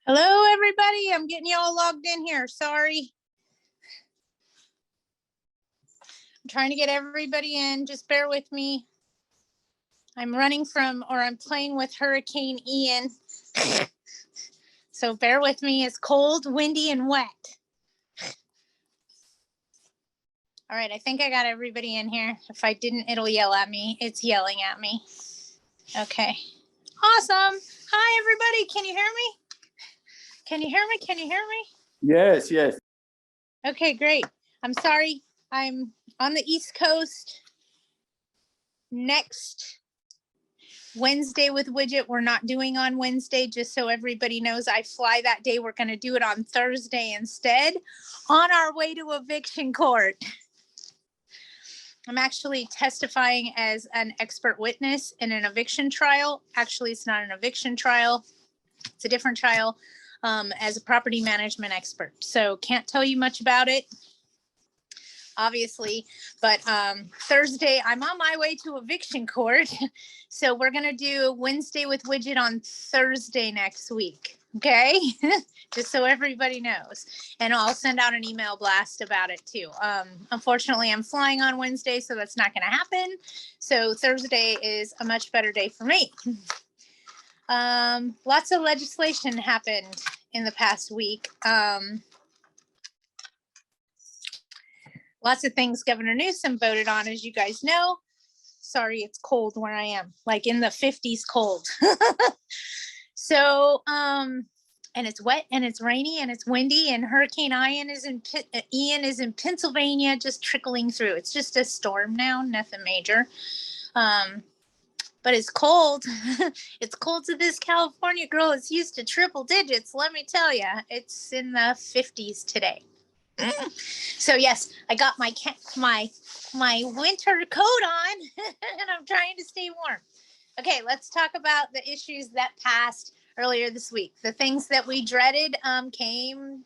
Hello, everybody. I'm getting you all logged in here. Sorry. I'm trying to get everybody in. Just bear with me. I'm running from, or I'm playing with Hurricane Ian. So bear with me. It's cold, windy, and wet. All right. I think I got everybody in here. If I didn't, it'll yell at me. It's yelling at me. Okay. Awesome. Hi, everybody. Can you hear me? Can you hear me? Can you hear me? Yes, yes. Okay, great. I'm sorry. I'm on the East Coast. Next Wednesday with Widget, we're not doing on Wednesday, just so everybody knows. I fly that day. We're going to do it on Thursday instead, on our way to eviction court. I'm actually testifying as an expert witness in an eviction trial. Actually, it's not an eviction trial. It's a different trial, as a property management expert. So can't tell you much about it, obviously, but Thursday I'm on my way to eviction court. So we're going to do Wednesday with Widget on Thursday next week. Okay. Just so everybody knows. And I'll send out an email blast about it too. Unfortunately, I'm flying on Wednesday, so that's not going to happen. So Thursday is a much better day for me. Lots of legislation happened in the past week. Lots of things Governor Newsom voted on, as you guys know. Sorry, it's cold where I am, like in the 50s cold. So, and it's wet and it's rainy and it's windy, and Hurricane Ian is in Pennsylvania, just trickling through. It's just a storm now, nothing major. But it's cold. It's cold to this California girl. It's used to triple digits. Let me tell you, it's in the 50s today. So yes, I got my winter coat on and I'm trying to stay warm. Okay, let's talk about the issues that passed earlier this week. The things that we dreaded came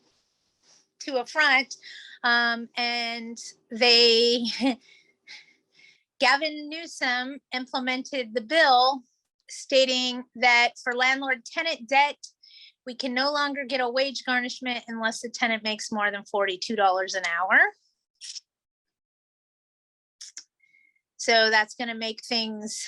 to a front, and Gavin Newsom implemented the bill stating that for landlord-tenant debt, we can no longer get a wage garnishment unless the tenant makes more than $42 an hour. So that's going to make things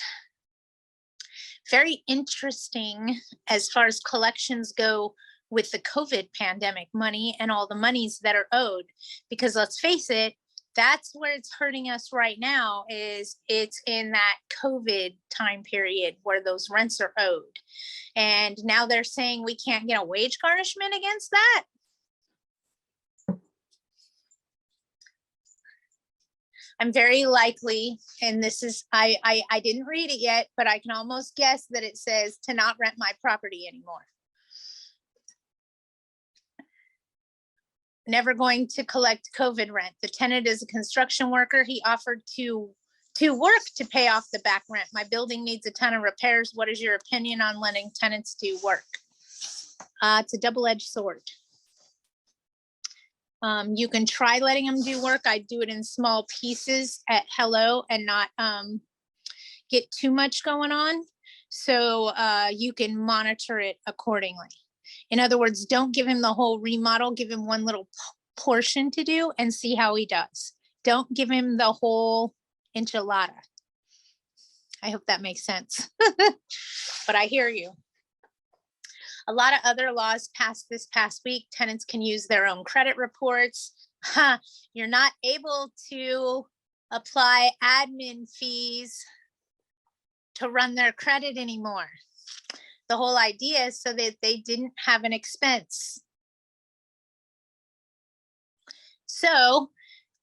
very interesting as far as collections go with the COVID pandemic money and all the monies that are owed. Because let's face it, that's where it's hurting us right now, is it's in that COVID time period where those rents are owed. And now they're saying we can't get a wage garnishment against that. I'm very likely, and this is, I didn't read it yet, but I can almost guess that it says to not rent my property anymore. Never going to collect COVID rent. The tenant is a construction worker. He offered to work to pay off the back rent. My building needs a ton of repairs. What is your opinion on letting tenants do work? It's a double-edged sword. You can try letting them do work. I do it in small pieces at hello and not get too much going on. So you can monitor it accordingly. In other words, don't give him the whole remodel, give him one little portion to do and see how he does. Don't give him the whole enchilada. I hope that makes sense. But I hear you. A lot of other laws passed this past week. Tenants can use their own credit reports. You're not able to apply admin fees to run their credit anymore. The whole idea is so that they didn't have an expense. So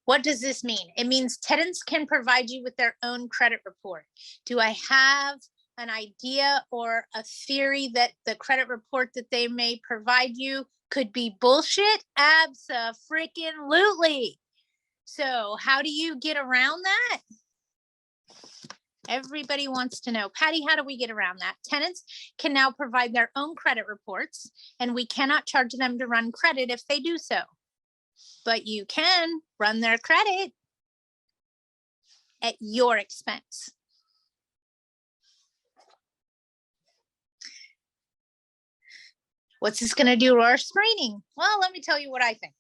what does this mean? It means tenants can provide you with their own credit report. Do I have an idea or a theory that the credit report that they may provide you could be bullshit? Abso-freaking-lutely. So how do you get around that? Everybody wants to know, Patty, how do we get around that? Tenants can now provide their own credit reports, and we cannot charge them to run credit if they do so. But you can run their credit at your expense. What's this going to do to our screening? Well, let me tell you what I think.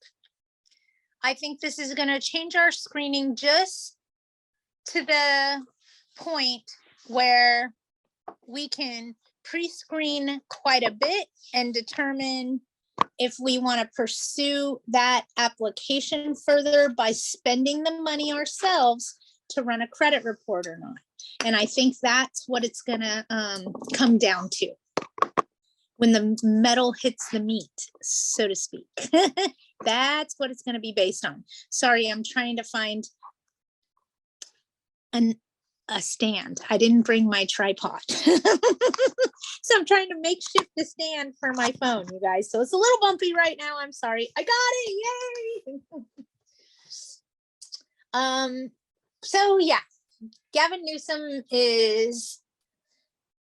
I think this is going to change our screening just to the point where we can pre-screen quite a bit and determine if we want to pursue that application further by spending the money ourselves to run a credit report or not. And I think that's what it's going to come down to when the metal hits the meat, so to speak. That's what it's going to be based on. Sorry, I'm trying to find a stand. I didn't bring my tripod. So I'm trying to makeshift the stand for my phone, you guys. So it's a little bumpy right now. I'm sorry. I got it. Yay. So yeah, Gavin Newsom is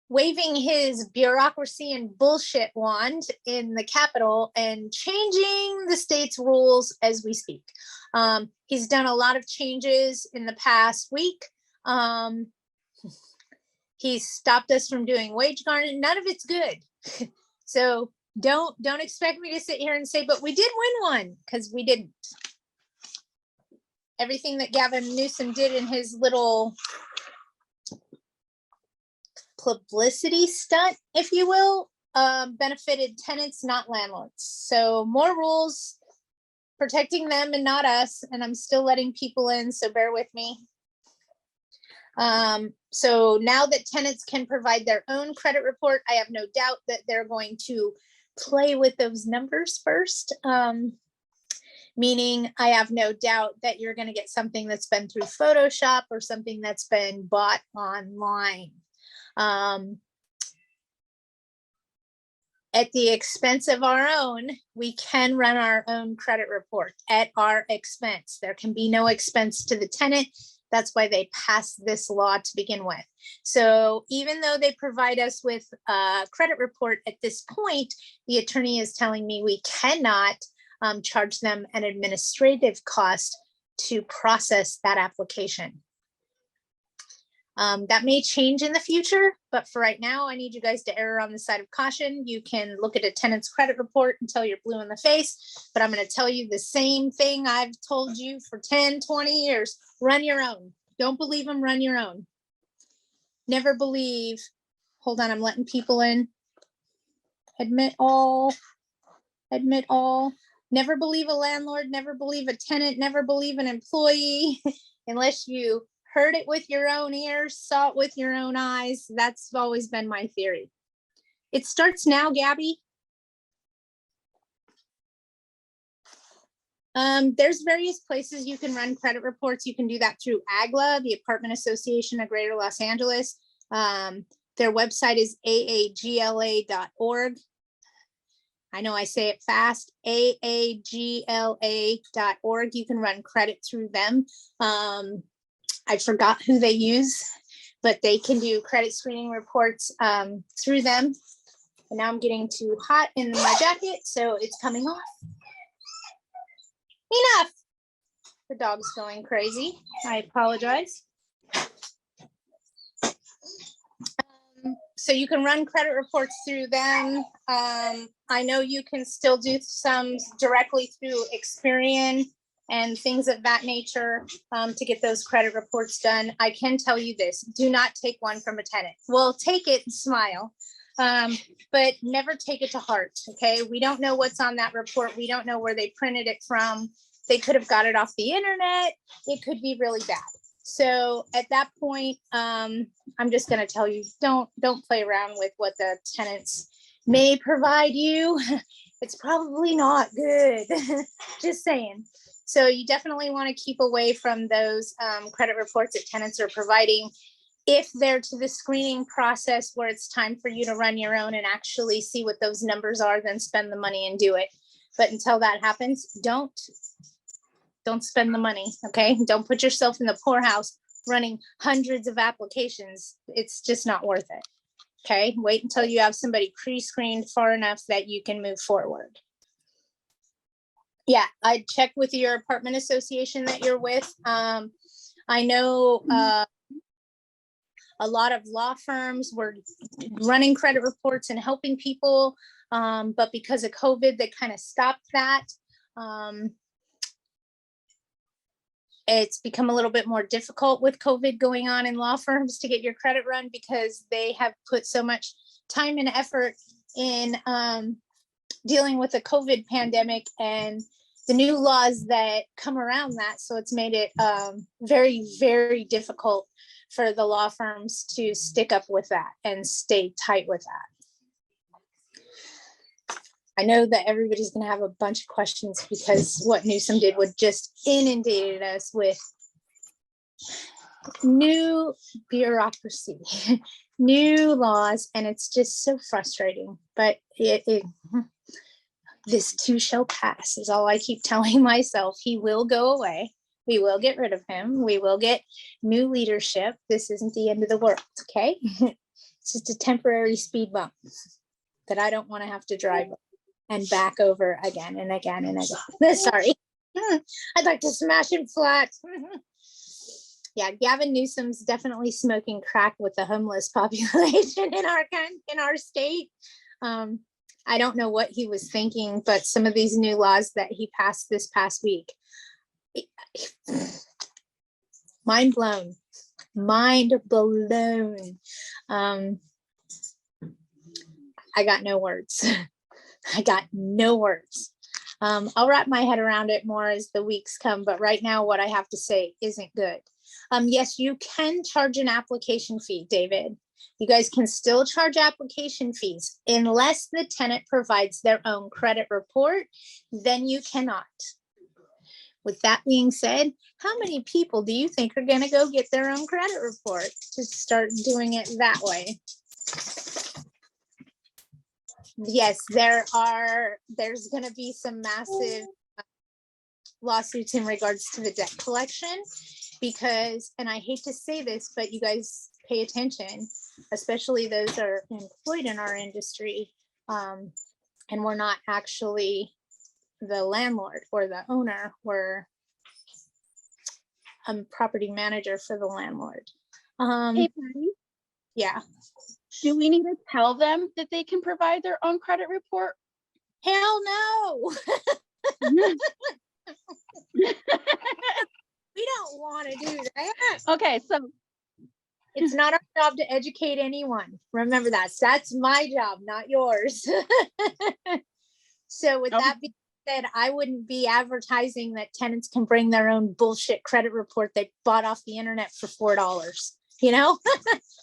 waving his bureaucracy and bullshit wand in the Capitol and changing the state's rules as we speak. He's done a lot of changes in the past week. He's stopped us from doing wage garnishment. None of it's good. So don't expect me to sit here and say, but we did win one, because we didn't. Everything that Gavin Newsom did in his little publicity stunt, if you will, benefited tenants, not landlords. So more rules protecting them and not us. And I'm still letting people in, so bear with me. So now that tenants can provide their own credit report, I have no doubt that they're going to play with those numbers first. Meaning I have no doubt that you're going to get something that's been through Photoshop or something that's been bought online. At the expense of our own, we can run our own credit report at our expense. There can be no expense to the tenant. That's why they passed this law to begin with. So even though they provide us with a credit report at this point, the attorney is telling me we cannot charge them an administrative cost to process that application. That may change in the future, but for right now, I need you guys to err on the side of caution. You can look at a tenant's credit report until you're blue in the face, but I'm going to tell you the same thing I've told you for 10, 20 years. Run your own. Don't believe them, run your own. Never believe, hold on, I'm letting people in. Admit all. Never believe a landlord, never believe a tenant, never believe an employee, unless you heard it with your own ears, saw it with your own eyes. That's always been my theory. It starts now, Gabby. There's various places you can run credit reports. You can do that through AGLA, the Apartment Association of Greater Los Angeles. Their website is aagla.org. I know I say it fast, aagla.org. You can run credit through them. I forgot who they use, but they can do credit screening reports through them. And now I'm getting too hot in my jacket, so it's coming off. Enough. The dog's going crazy. I apologize. So you can run credit reports through them. I know you can still do some directly through Experian and things of that nature to get those credit reports done. I can tell you this, do not take one from a tenant. Well, take it and smile, but never take it to heart, okay? We don't know what's on that report. We don't know where they printed it from. They could have got it off the internet. It could be really bad. So at that point, I'm just gonna tell you, don't play around with what the tenants may provide you. It's probably not good, just saying. So you definitely want to keep away from those credit reports that tenants are providing. If they're to the screening process where it's time for you to run your own and actually see what those numbers are, then spend the money and do it. But until that happens, don't spend the money, okay? Don't put yourself in the poorhouse running hundreds of applications. It's just not worth it, okay? Wait until you have somebody pre-screened far enough that you can move forward. Yeah, I'd check with your apartment association that you're with. I know a lot of law firms were running credit reports and helping people. But because of COVID, they kind of stopped that. It's become a little bit more difficult with COVID going on in law firms to get your credit run, because they have put so much time and effort in dealing with the COVID pandemic and the new laws that come around that. So it's made it very, very difficult for the law firms to stick up with that and stay tight with that. I know that everybody's going to have a bunch of questions, because what Newsom did was just inundated us with new bureaucracy, new laws, and it's just so frustrating. But this too shall pass is all I keep telling myself. He will go away. We will get rid of him. We will get new leadership. This isn't the end of the world, okay? It's just a temporary speed bump that I don't want to have to drive and back over again and again and again. Sorry. I'd like to smash him flat. Yeah, Gavin Newsom's definitely smoking crack with the homeless population in our state. I don't know what he was thinking, but some of these new laws that he passed this past week, mind blown. I got no words. I got no words. I'll wrap my head around it more as the weeks come, but right now what I have to say isn't good. Yes, you can charge an application fee, David. You guys can still charge application fees unless the tenant provides their own credit report, then you cannot. With that being said, how many people do you think are going to go get their own credit report to start doing it that way? Yes, there's going to be some massive lawsuits in regards to the debt collection, because, and I hate to say this, but you guys pay attention, especially those that are employed in our industry, and we're not actually the landlord or the owner, we're a property manager for the landlord. Hey, Patty, Yeah. do we need to tell them that they can provide their own credit report? Hell no. We don't want to do that. Okay, so it's not our job to educate anyone. Remember that. That's my job, not yours. So with that being said, I wouldn't be advertising that tenants can bring their own bullshit credit report they bought off the internet for $4. You know,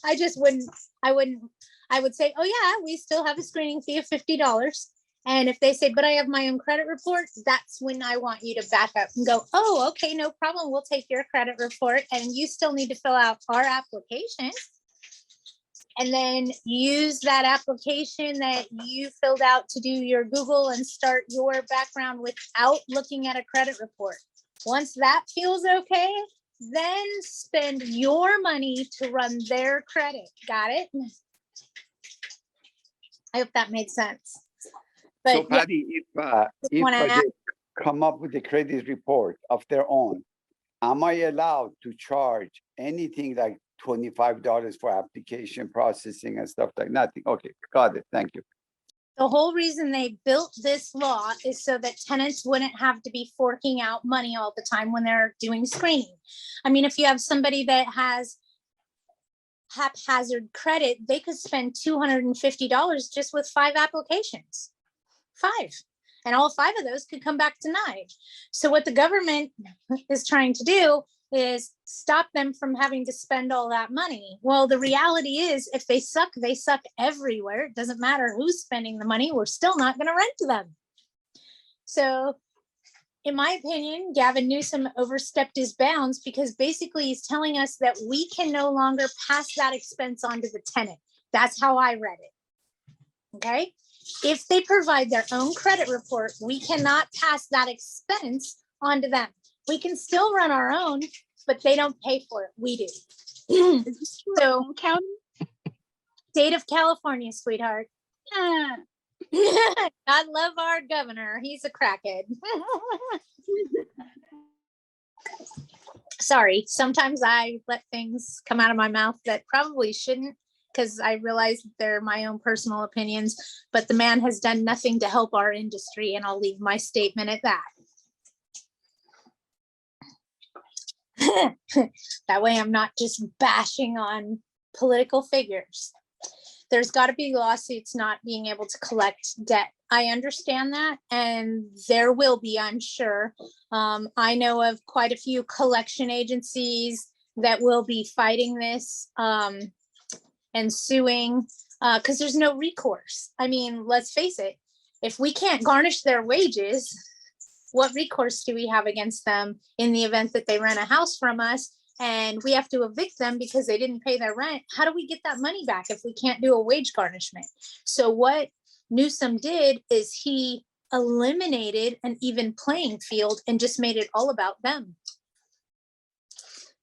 I just wouldn't. I would say, oh yeah, we still have a screening fee of $50. And if they say, but I have my own credit report, that's when I want you to back up and go, oh, okay, no problem. We'll take your credit report, and you still need to fill out our application. And then use that application that you filled out to do your Google and start your background without looking at a credit report. Once that feels okay, then spend your money to run their credit. Got it? I hope that made sense. But so Patty, yeah, if they come up with a credit report of their own, am I allowed to charge anything like $25 for application processing and stuff like nothing? Okay, got it. Thank you. the whole reason they built this law is so that tenants wouldn't have to be forking out money all the time when they're doing screening. I mean, if you have somebody that has haphazard credit, they could spend $250 just with 5 applications. 5. And all 5 of those could come back denied. So what the government is trying to do is stop them from having to spend all that money. Well, the reality is, if they suck everywhere. It doesn't matter who's spending the money. We're still not going to rent to them. So in my opinion, Gavin Newsom overstepped his bounds, because basically he's telling us that we can no longer pass that expense on to the tenant. That's how I read it. Okay. If they provide their own credit report, we cannot pass that expense onto them. We can still run our own, but they don't pay for it. We do. So, county, state of California, sweetheart. God love our governor. He's a crackhead. Sorry, sometimes I let things come out of my mouth that probably shouldn't, because I realize that they're my own personal opinions, but the man has done nothing to help our industry, and I'll leave my statement at that. That way I'm not just bashing on political figures. There's got to be lawsuits not being able to collect debt. I understand that, and there will be, I'm sure. I know of quite a few collection agencies that will be fighting this and suing because there's no recourse. I mean, let's face it, if we can't garnish their wages, what recourse do we have against them in the event that they rent a house from us and we have to evict them because they didn't pay their rent? How do we get that money back if we can't do a wage garnishment? So what Newsom did is he eliminated an even playing field and just made it all about them.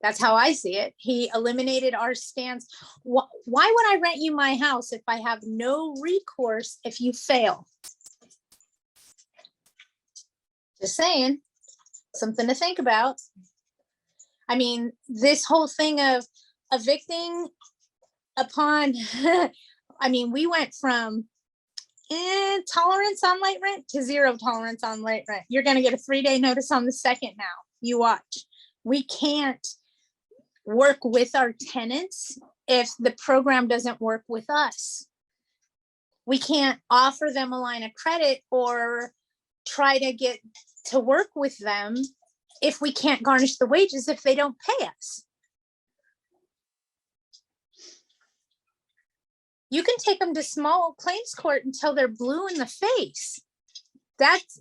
That's how I see it. He eliminated our stance. Why would I rent you my house if I have no recourse if you fail? Just saying, something to think about. I mean, this whole thing of evicting upon, I mean, we went from tolerance on late rent to zero tolerance on late rent. You're going to get a 3-day notice on the second now. You watch. We can't work with our tenants if the program doesn't work with us. We can't offer them a line of credit or try to get to work with them if we can't garnish the wages if they don't pay us. You can take them to small claims court until they're blue in the face.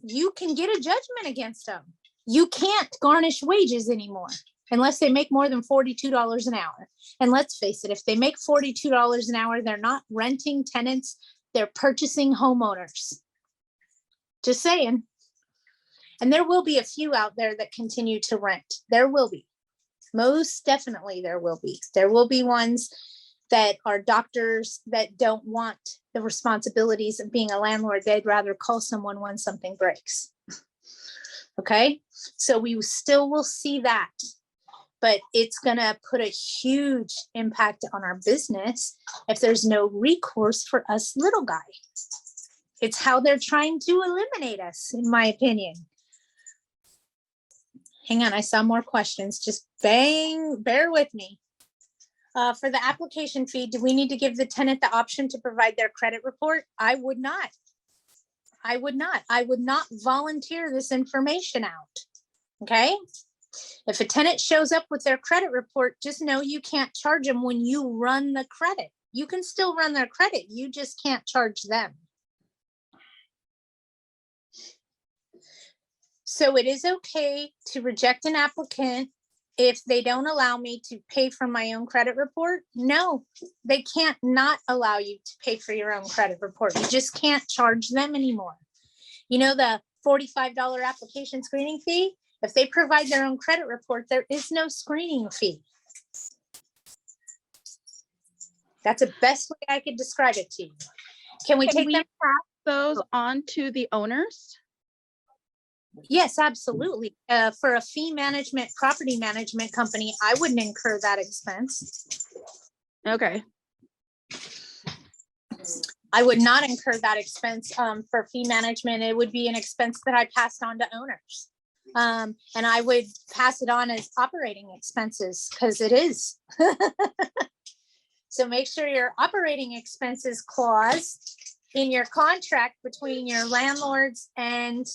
You can get a judgment against them. You can't garnish wages anymore unless they make more than $42 an hour. And let's face it, if they make $42 an hour, they're not renting tenants, they're purchasing homeowners. Just saying. And there will be a few out there that continue to rent. There will be. Most definitely there will be. There will be ones that are doctors that don't want the responsibilities of being a landlord. They'd rather call someone when something breaks. Okay, so we still will see that, but it's gonna put a huge impact on our business if there's no recourse for us little guys. It's how they're trying to eliminate us, in my opinion. Hang on, I saw more questions. Just bear with me. For the application fee, do we need to give the tenant the option to provide their credit report? I would not. I would not volunteer this information out. Okay? If a tenant shows up with their credit report, just know you can't charge them when you run the credit. You can still run their credit. You just can't charge them. So it is okay to reject an applicant if they don't allow me to pay for my own credit report. No, they can't not allow you to pay for your own credit report. You just can't charge them anymore. You know, the $45 application screening fee, if they provide their own credit report, there is no screening fee. That's the best way I could describe it to you. Can we take them? pass those on to the owners? Yes, absolutely. For a fee management, property management company, I wouldn't incur that expense. Okay. I would not incur that expense for fee management. It would be an expense that I passed on to owners. And I would pass it on as operating expenses because it is. So make sure your operating expenses clause in your contract between your landlords and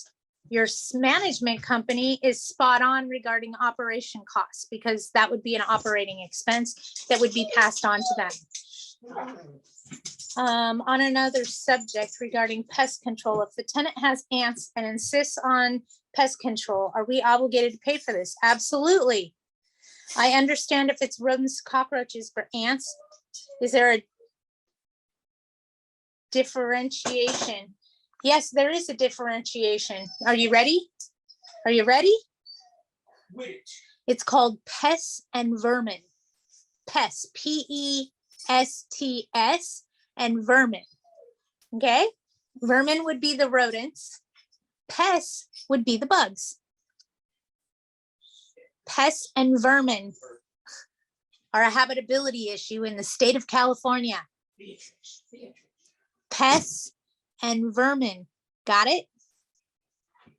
your management company is spot on regarding operation costs, because that would be an operating expense that would be passed on to them. On another subject regarding pest control, if the tenant has ants and insists on pest control, are we obligated to pay for this? Absolutely. I understand if it's rodents, cockroaches, but ants, is there a differentiation? Yes, there is a differentiation. Are you ready? Are you ready? Which? It's called pests and vermin. Pests, P-E-S-T-S, and vermin. Okay? Vermin would be the rodents. Pests would be the bugs. Pests and vermin are a habitability issue in the state of California. Pests and vermin. Got it?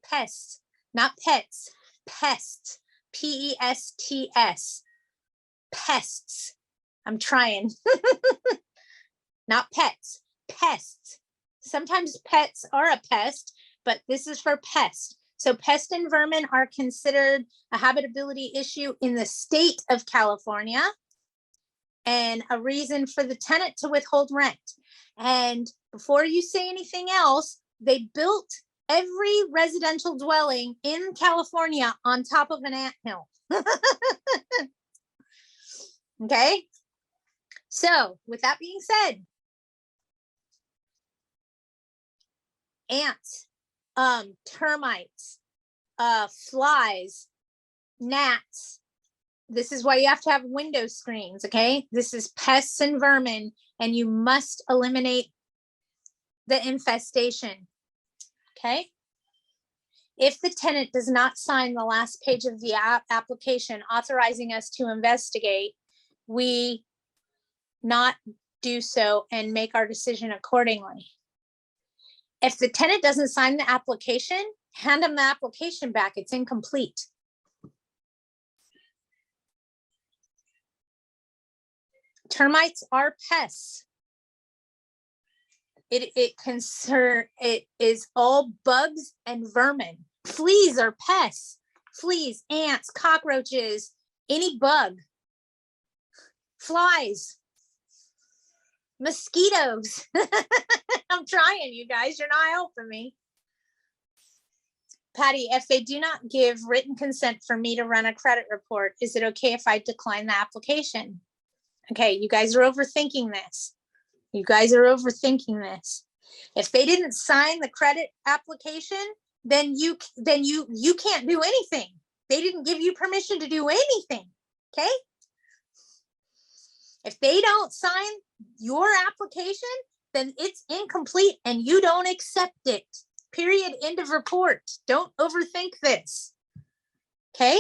Pests, not pets. Pests. P-E-S-T-S. Pests. I'm trying. Not pets. Pests. Sometimes pets are a pest, but this is for pests. So pest and vermin are considered a habitability issue in the state of California and a reason for the tenant to withhold rent. And before you say anything else, they built every residential dwelling in California on top of an anthill. Okay. So with that being said, ants, termites, flies, gnats. This is why you have to have window screens, okay? This is pests and vermin, and you must eliminate the infestation, okay? If the tenant does not sign the last page of the application authorizing us to investigate, we not do so and make our decision accordingly. If the tenant doesn't sign the application, hand them the application back. It's incomplete. Termites are pests. It is all bugs and vermin. Fleas are pests. Fleas, ants, cockroaches, any bug. Flies. Mosquitoes. I'm trying, you guys. You're not helping me. Patty, if they do not give written consent for me to run a credit report, is it okay if I decline the application? Okay, you guys are overthinking this. You guys are overthinking this. If they didn't sign the credit application, then you can't do anything. They didn't give you permission to do anything. Okay? If they don't sign your application, then it's incomplete and you don't accept it. Period. End of report. Don't overthink this. Okay?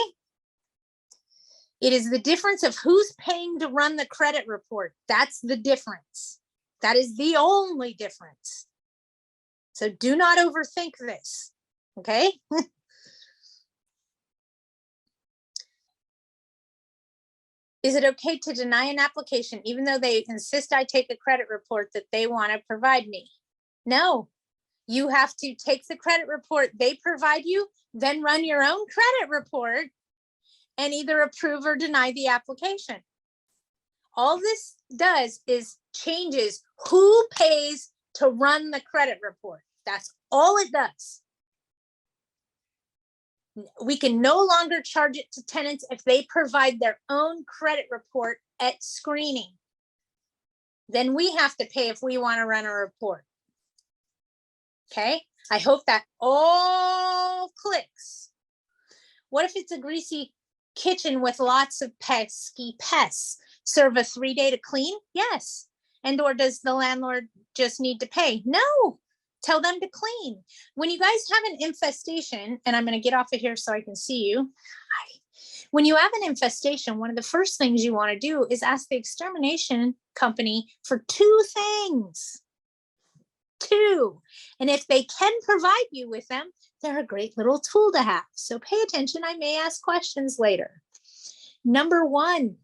It is the difference of who's paying to run the credit report. That's the difference. That is the only difference. So do not overthink this. Okay? Is it okay to deny an application even though they insist I take a credit report that they want to provide me? No, you have to take the credit report they provide you, then run your own credit report and either approve or deny the application. All this does is changes who pays to run the credit report. That's all it does. We can no longer charge it to tenants if they provide their own credit report at screening. Then we have to pay if we want to run a report. Okay, I hope that all clicks. What if it's a greasy kitchen with lots of pesky pests? Serve a 3-day to clean? Yes. And or does the landlord just need to pay? No. Tell them to clean. When you guys have an infestation, and I'm going to get off of here so I can see you. When you have an infestation, one of the first things you want to do is ask the extermination company for 2 things. 2. And if they can provide you with them, they're a great little tool to have. So pay attention. I may ask questions later. Number 1.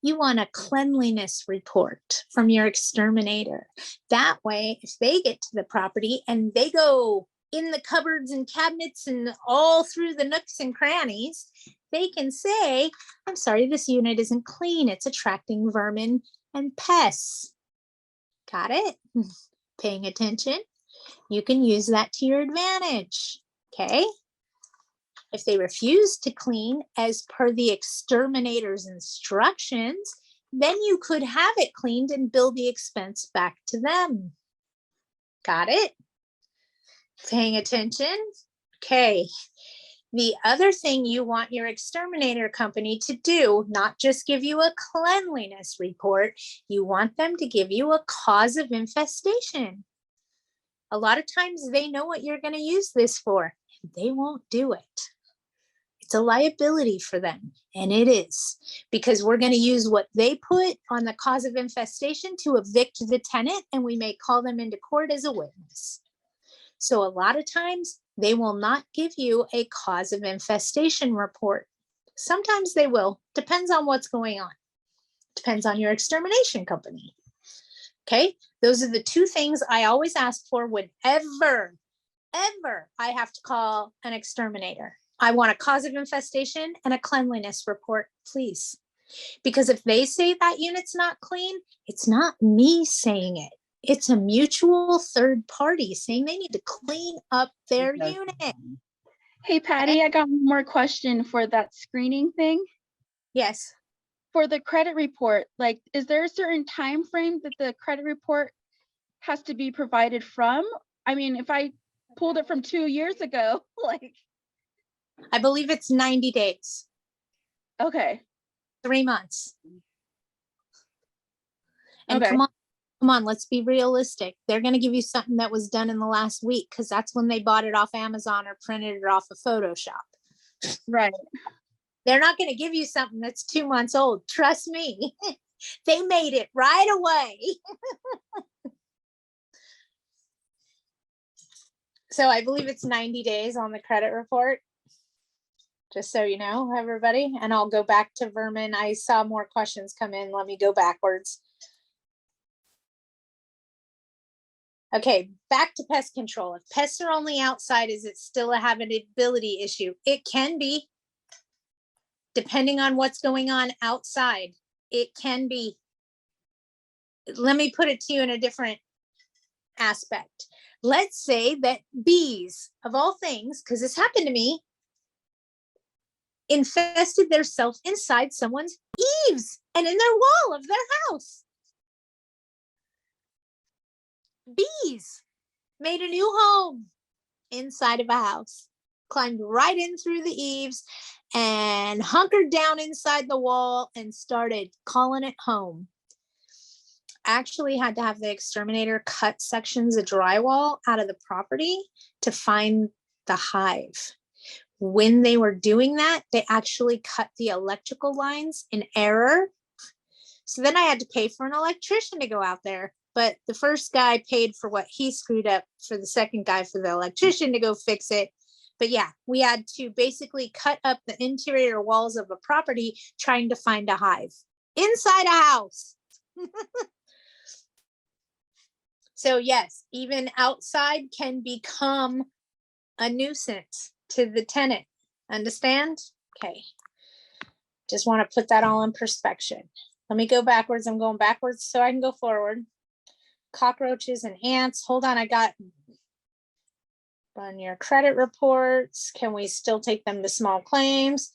You want a cleanliness report from your exterminator. That way, if they get to the property and they go in the cupboards and cabinets and all through the nooks and crannies, they can say, I'm sorry, this unit isn't clean. It's attracting vermin and pests. Got it? Paying attention. You can use that to your advantage. Okay. If they refuse to clean as per the exterminator's instructions, then you could have it cleaned and bill the expense back to them. Got it? Paying attention? Okay. The other thing you want your exterminator company to do, not just give you a cleanliness report, you want them to give you a cause of infestation. A lot of times they know what you're going to use this for. They won't do it. It's a liability for them. And it is, because we're going to use what they put on the cause of infestation to evict the tenant, and we may call them into court as a witness. So a lot of times they will not give you a cause of infestation report. Sometimes they will, depends on what's going on. Depends on your extermination company. Okay, those are the two things I always ask for whenever I have to call an exterminator. I want a cause of infestation and a cleanliness report, please. Because if they say that unit's not clean, it's not me saying it. It's a mutual third party saying they need to clean up their unit. Hey, Patty, I got one more question for that screening thing. Yes. For the credit report, like, is there a certain time frame that the credit report has to be provided from? I mean, if I pulled it from 2 years ago, like. I believe it's 90 days, Okay. 3 months. And Okay. come on, let's be realistic. They're going to give you something that was done in the last week because that's when they bought it off Amazon or printed it off of Photoshop. Right. They're not going to give you something that's 2 months old. Trust me. They made it right away. So I believe it's 90 days on the credit report. Just so you know, everybody. And I'll go back to Vermin. I saw more questions come in. Let me go backwards. Okay, back to pest control. If pests are only outside, is it still a habitability issue? It can be. Depending on what's going on outside, it can be. Let me put it to you in a different aspect. Let's say that bees, of all things, because this happened to me, infested themselves inside someone's eaves and in their wall of their house. Bees made a new home inside of a house, climbed right in through the eaves and hunkered down inside the wall and started calling it home. Actually had to have the exterminator cut sections of drywall out of the property to find the hive. When they were doing that, they actually cut the electrical lines in error. So then I had to pay for an electrician to go out there. But the first guy paid for what he screwed up, for the second guy for the electrician to go fix it. But yeah, we had to basically cut up the interior walls of a property trying to find a hive inside a house. So yes, even outside can become a nuisance to the tenant. Understand? Okay. Just want to put that all in perspective. Let me go backwards. I'm going backwards so I can go forward. Cockroaches and ants. Hold on, I got on your credit reports. Can we still take them to small claims?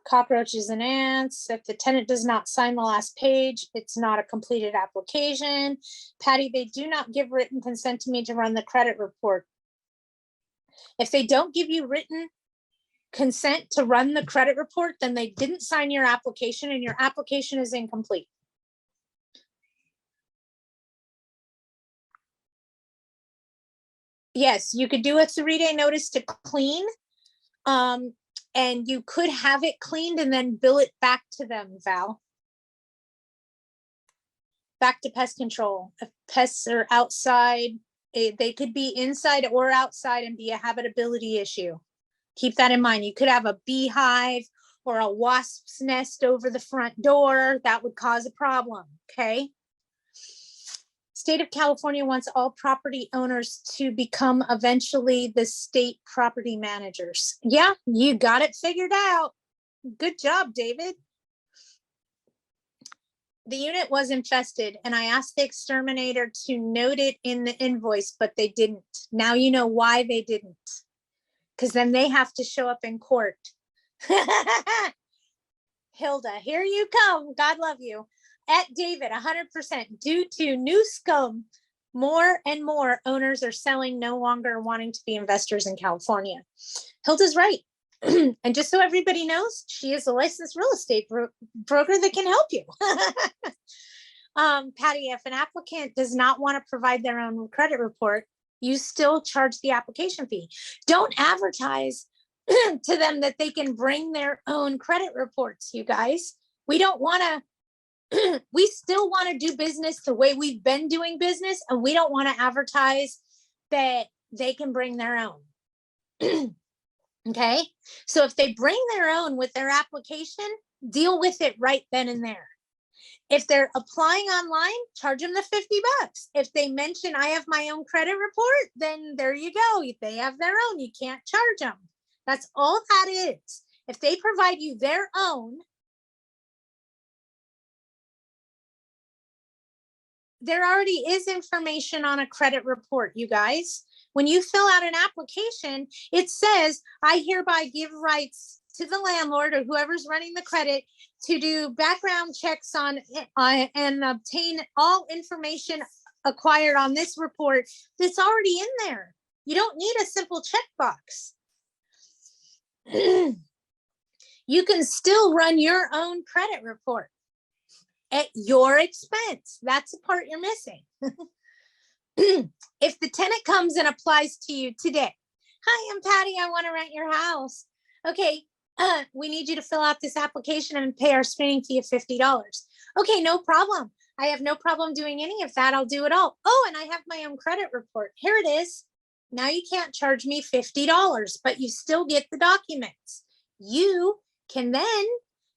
Cockroaches and ants. If the tenant does not sign the last page, it's not a completed application. Patty, they do not give written consent to me to run the credit report. If they don't give you written consent to run the credit report, then they didn't sign your application and your application is incomplete. Yes, you could do a 3-day notice to clean. And you could have it cleaned and then bill it back to them, Val. Back to pest control. If pests are outside, they could be inside or outside and be a habitability issue. Keep that in mind. You could have a beehive or a wasp's nest over the front door. That would cause a problem, okay? State of California wants all property owners to become eventually the state property managers. Yeah, you got it figured out. Good job, David. The unit was infested and I asked the exterminator to note it in the invoice, but they didn't. Now you know why they didn't. Because then they have to show up in court. Hilda, here you come. God love you. At David, 100%. Due to new scum, more and more owners are selling, no longer wanting to be investors in California. Hilda's right. And just so everybody knows, she is a licensed real estate broker that can help you. Patty, if an applicant does not want to provide their own credit report, you still charge the application fee. Don't advertise to them that they can bring their own credit reports, you guys. We don't want to, we still want to do business the way we've been doing business, and we don't want to advertise that they can bring their own. Okay, so if they bring their own with their application, deal with it right then and there. If they're applying online, charge them the $50. If they mention I have my own credit report, then there you go. If they have their own, you can't charge them. That's all that is. If they provide you their own, there already is information on a credit report, you guys. When you fill out an application, it says, I hereby give rights to the landlord or whoever's running the credit to do background checks on and obtain all information acquired on this report that's already in there. You don't need a simple checkbox. You can still run your own credit report at your expense. That's the part you're missing. If the tenant comes and applies to you today, hi, I'm Patty, I want to rent your house. Okay, we need you to fill out this application and pay our screening fee of $50. Okay, no problem. I have no problem doing any of that. I'll do it all. Oh, and I have my own credit report. Here it is. Now you can't charge me $50, but you still get the documents. You can then,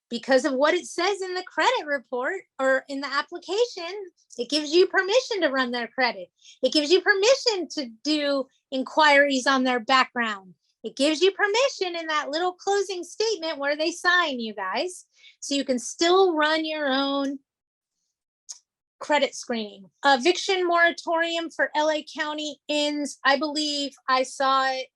because of what it says in the credit report or in the application, it gives you permission to run their credit. It gives you permission to do inquiries on their background. It gives you permission in that little closing statement where they sign, you guys. So you can still run your own credit screening. Eviction moratorium for LA County ends, I believe I saw it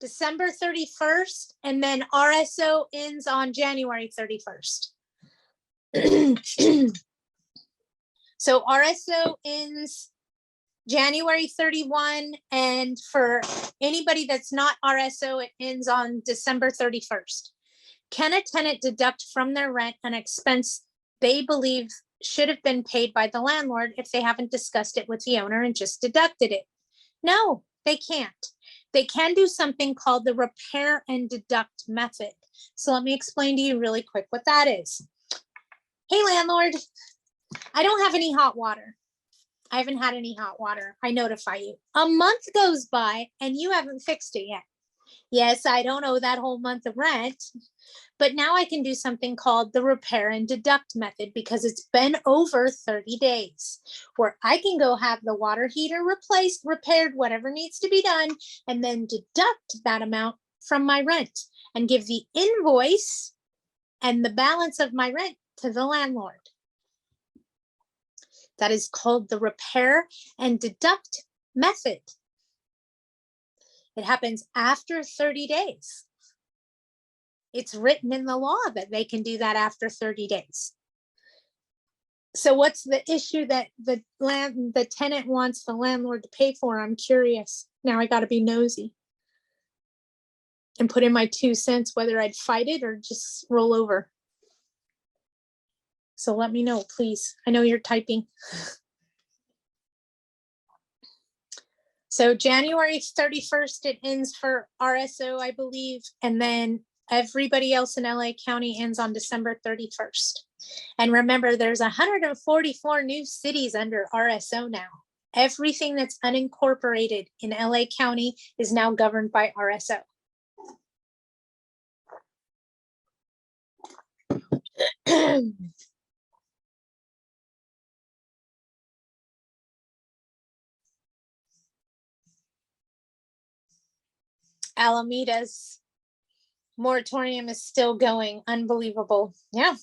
December 31st, and then RSO ends on January 31st. So RSO ends January 31, and for anybody that's not RSO, it ends on December 31st. Can a tenant deduct from their rent an expense they believe should have been paid by the landlord if they haven't discussed it with the owner and just deducted it? No, they can't. They can do something called the repair and deduct method. So let me explain to you really quick what that is. Hey, landlord, I don't have any hot water. I haven't had any hot water. I notify you. A month goes by and you haven't fixed it yet. Yes, I don't owe that whole month of rent, but now I can do something called the repair and deduct method because it's been over 30 days where I can go have the water heater replaced, repaired, whatever needs to be done, and then deduct that amount from my rent and give the invoice and the balance of my rent to the landlord. That is called the repair and deduct method. It happens after 30 days. It's written in the law that they can do that after 30 days. So what's the issue that the tenant wants the landlord to pay for? I'm curious. Now I got to be nosy and put in my 2 cents whether I'd fight it or just roll over. So let me know, please. I know you're typing. So January 31st, it ends for RSO, I believe. And then everybody else in LA County ends on December 31st. And remember, there's 144 new cities under RSO now. Everything that's unincorporated in LA County is now governed by RSO. Alameda's moratorium is still going. Unbelievable. Yeah.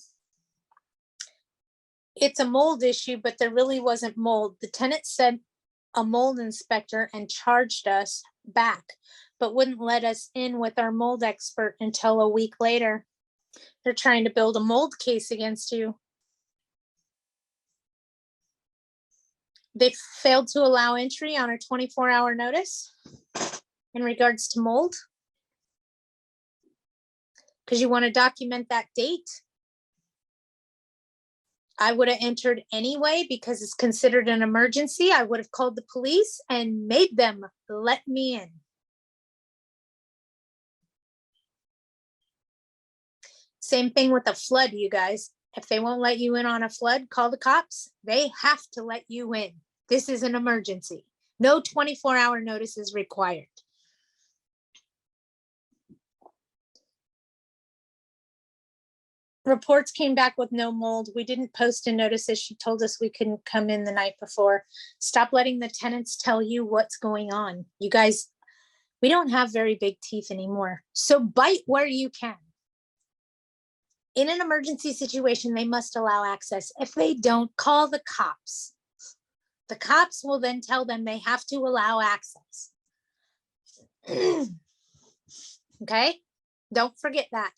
It's a mold issue, but there really wasn't mold. The tenant sent a mold inspector and charged us back, but wouldn't let us in with our mold expert until a week later. They're trying to build a mold case against you. They failed to allow entry on a 24-hour notice in regards to mold, because you want to document that date. I would have entered anyway because it's considered an emergency. I would have called the police and made them let me in. Same thing with a flood, you guys. If they won't let you in on a flood, call the cops. They have to let you in. This is an emergency. No 24-hour notice is required. Reports came back with no mold. We didn't post a notice as she told us we couldn't come in the night before. Stop letting the tenants tell you what's going on. You guys, we don't have very big teeth anymore. So bite where you can. In an emergency situation, they must allow access. If they don't, call the cops. The cops will then tell them they have to allow access. Okay? Don't forget that.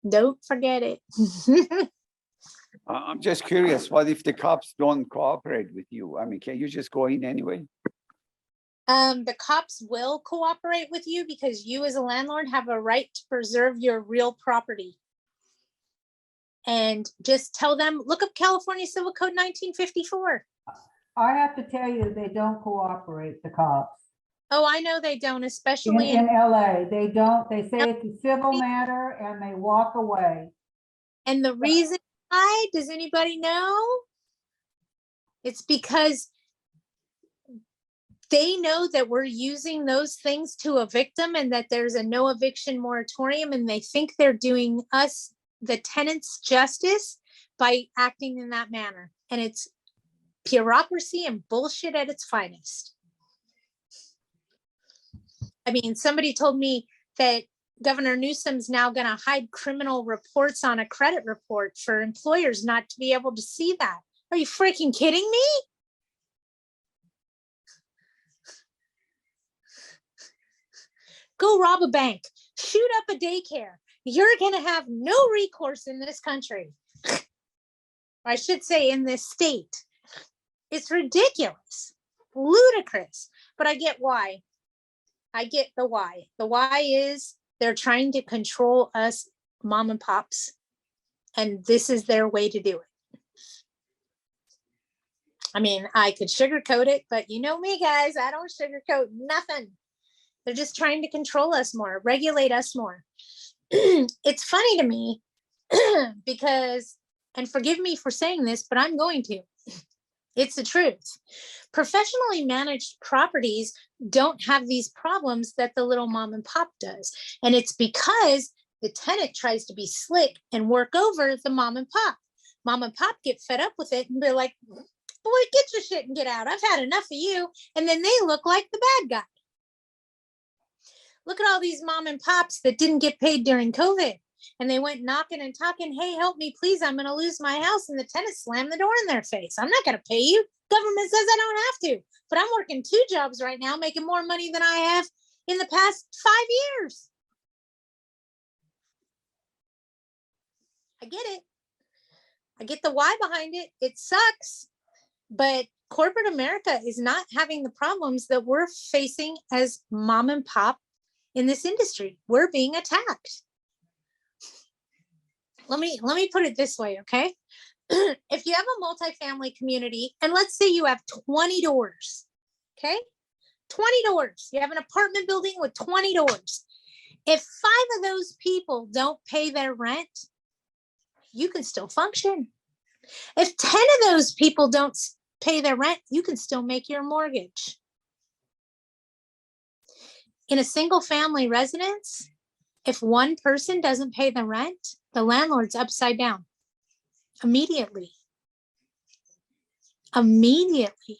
Don't forget it. I'm just curious, what if the cops don't cooperate with you? I mean, can you just go in anyway? The cops will cooperate with you because you as a landlord have a right to preserve your real property. And just tell them, look up California Civil Code 1954. I have to tell you, they don't cooperate, the cops. Oh, I know they don't, especially In LA, they don't. They say it's a civil matter and they walk away. And the reason why, does anybody know? It's because they know that we're using those things to evict them and that there's a no eviction moratorium, and they think they're doing us, the tenants, justice by acting in that manner. And it's bureaucracy and bullshit at its finest. I mean, somebody told me that Governor Newsom's now going to hide criminal reports on a credit report for employers not to be able to see that. Are you freaking kidding me? Go rob a bank, shoot up a daycare. You're going to have no recourse in this country. I should say in this state. It's ridiculous, ludicrous, but I get why. I get the why. The why is they're trying to control us mom and pops, and this is their way to do it. I mean, I could sugarcoat it, but you know me, guys, I don't sugarcoat nothing. They're just trying to control us more, regulate us more. It's funny to me because, and forgive me for saying this, but I'm going to. It's the truth. Professionally managed properties don't have these problems that the little mom and pop does. And it's because the tenant tries to be slick and work over the mom and pop. Mom and pop get fed up with it and they're like, boy, get your shit and get out. I've had enough of you. And then they look like the bad guy. Look at all these mom and pops that didn't get paid during COVID. And they went knocking and talking, hey, help me, please, I'm going to lose my house. And the tenant slammed the door in their face. I'm not going to pay you. Government says I don't have to. But I'm working 2 jobs right now, making more money than I have in the past 5 years. I get it. I get the why behind it. It sucks. But corporate America is not having the problems that we're facing as mom and pop in this industry. We're being attacked. Let me put it this way, okay? If you have a multifamily community, and let's say you have 20 doors, okay? 20 doors. You have an apartment building with 20 doors. If 5 of those people don't pay their rent, you can still function. If 10 of those people don't pay their rent, you can still make your mortgage. In a single family residence, if one person doesn't pay the rent, the landlord's upside down immediately. Immediately.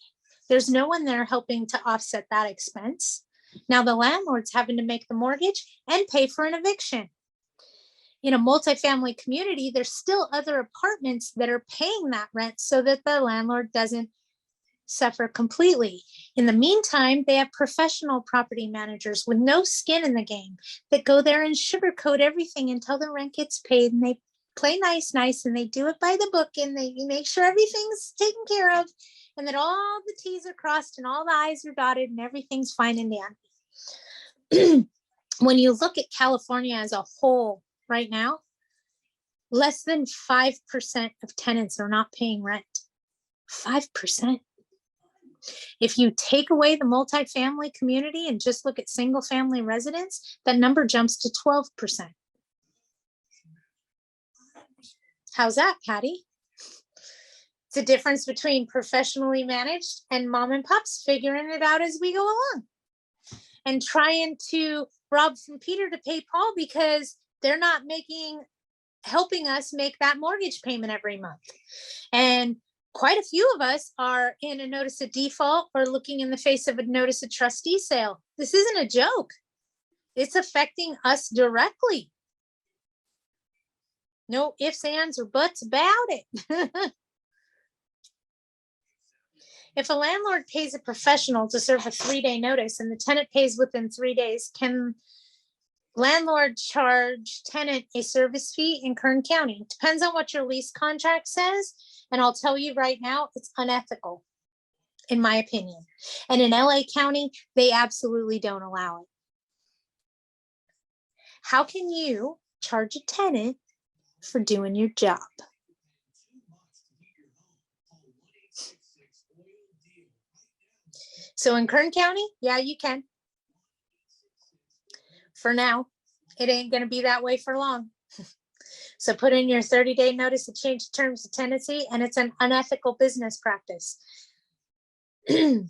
There's no one there helping to offset that expense. Now the landlord's having to make the mortgage and pay for an eviction. In a multifamily community, there's still other apartments that are paying that rent so that the landlord doesn't suffer completely. In the meantime, they have professional property managers with no skin in the game that go there and sugarcoat everything until the rent gets paid, and they play nice, and they do it by the book, and they make sure everything's taken care of, and that all the T's are crossed and all the I's are dotted and everything's fine and dandy. When you look at California as a whole right now, less than 5% of tenants are not paying rent. 5%. If you take away the multifamily community and just look at single family residents, that number jumps to 12%. How's that, Patty? It's a difference between professionally managed and mom and pops figuring it out as we go along and trying to rob from Peter to pay Paul because they're not helping us make that mortgage payment every month. And quite a few of us are in a notice of default or looking in the face of a notice of trustee sale. This isn't a joke. It's affecting us directly. No ifs, ands, or buts about it. If a landlord pays a professional to serve a 3-day notice and the tenant pays within 3 days, can landlord charge tenant a service fee in Kern County? Depends on what your lease contract says. And I'll tell you right now, it's unethical, in my opinion. And in LA County, they absolutely don't allow it. How can you charge a tenant for doing your job? So in Kern County, yeah, you can. For now, it ain't going to be that way for long. So put in your 30-day notice to change terms of tenancy, and it's an unethical business practice. But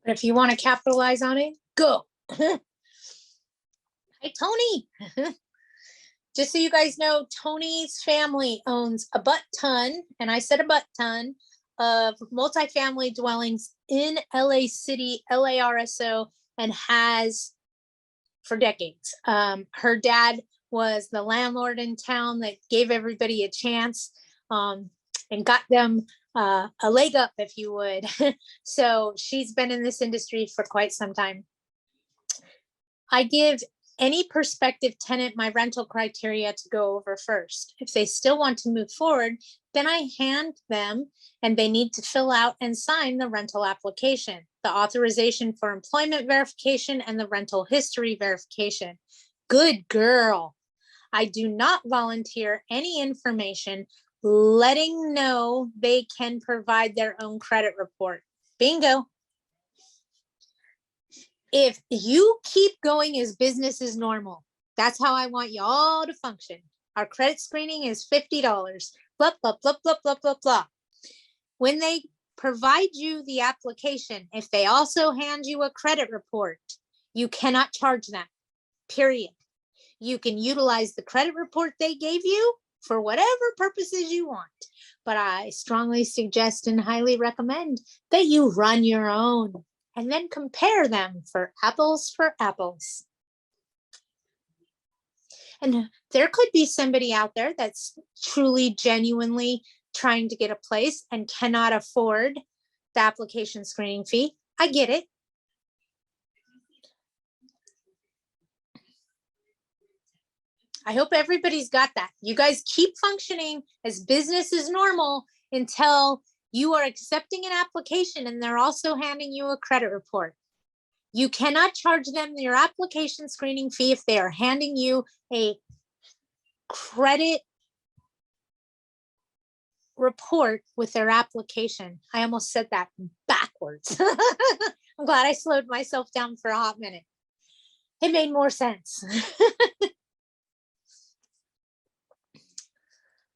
if you want to capitalize on it, go. Hey, Tony. Just so you guys know, Tony's family owns a butt ton, and I said a butt ton, of multifamily dwellings in LA City, LARSO, and has for decades. Her dad was the landlord in town that gave everybody a chance and got them a leg up, if you would. So she's been in this industry for quite some time. I give any prospective tenant my rental criteria to go over first. If they still want to move forward, then I hand them, and they need to fill out and sign the rental application, the authorization for employment verification, and the rental history verification. Good girl. I do not volunteer any information letting know they can provide their own credit report. Bingo. If you keep going as business as normal, that's how I want you all to function. Our credit screening is $50. Blah, blah, blah, blah, blah, blah, blah. When they provide you the application, if they also hand you a credit report, you cannot charge them, period. You can utilize the credit report they gave you for whatever purposes you want. But I strongly suggest and highly recommend that you run your own and then compare them for apples. And there could be somebody out there that's truly, genuinely trying to get a place and cannot afford the application screening fee. I get it. I hope everybody's got that. You guys keep functioning as business as normal until you are accepting an application and they're also handing you a credit report. You cannot charge them your application screening fee if they are handing you a credit report with their application. I almost said that backwards. I'm glad I slowed myself down for a hot minute. It made more sense.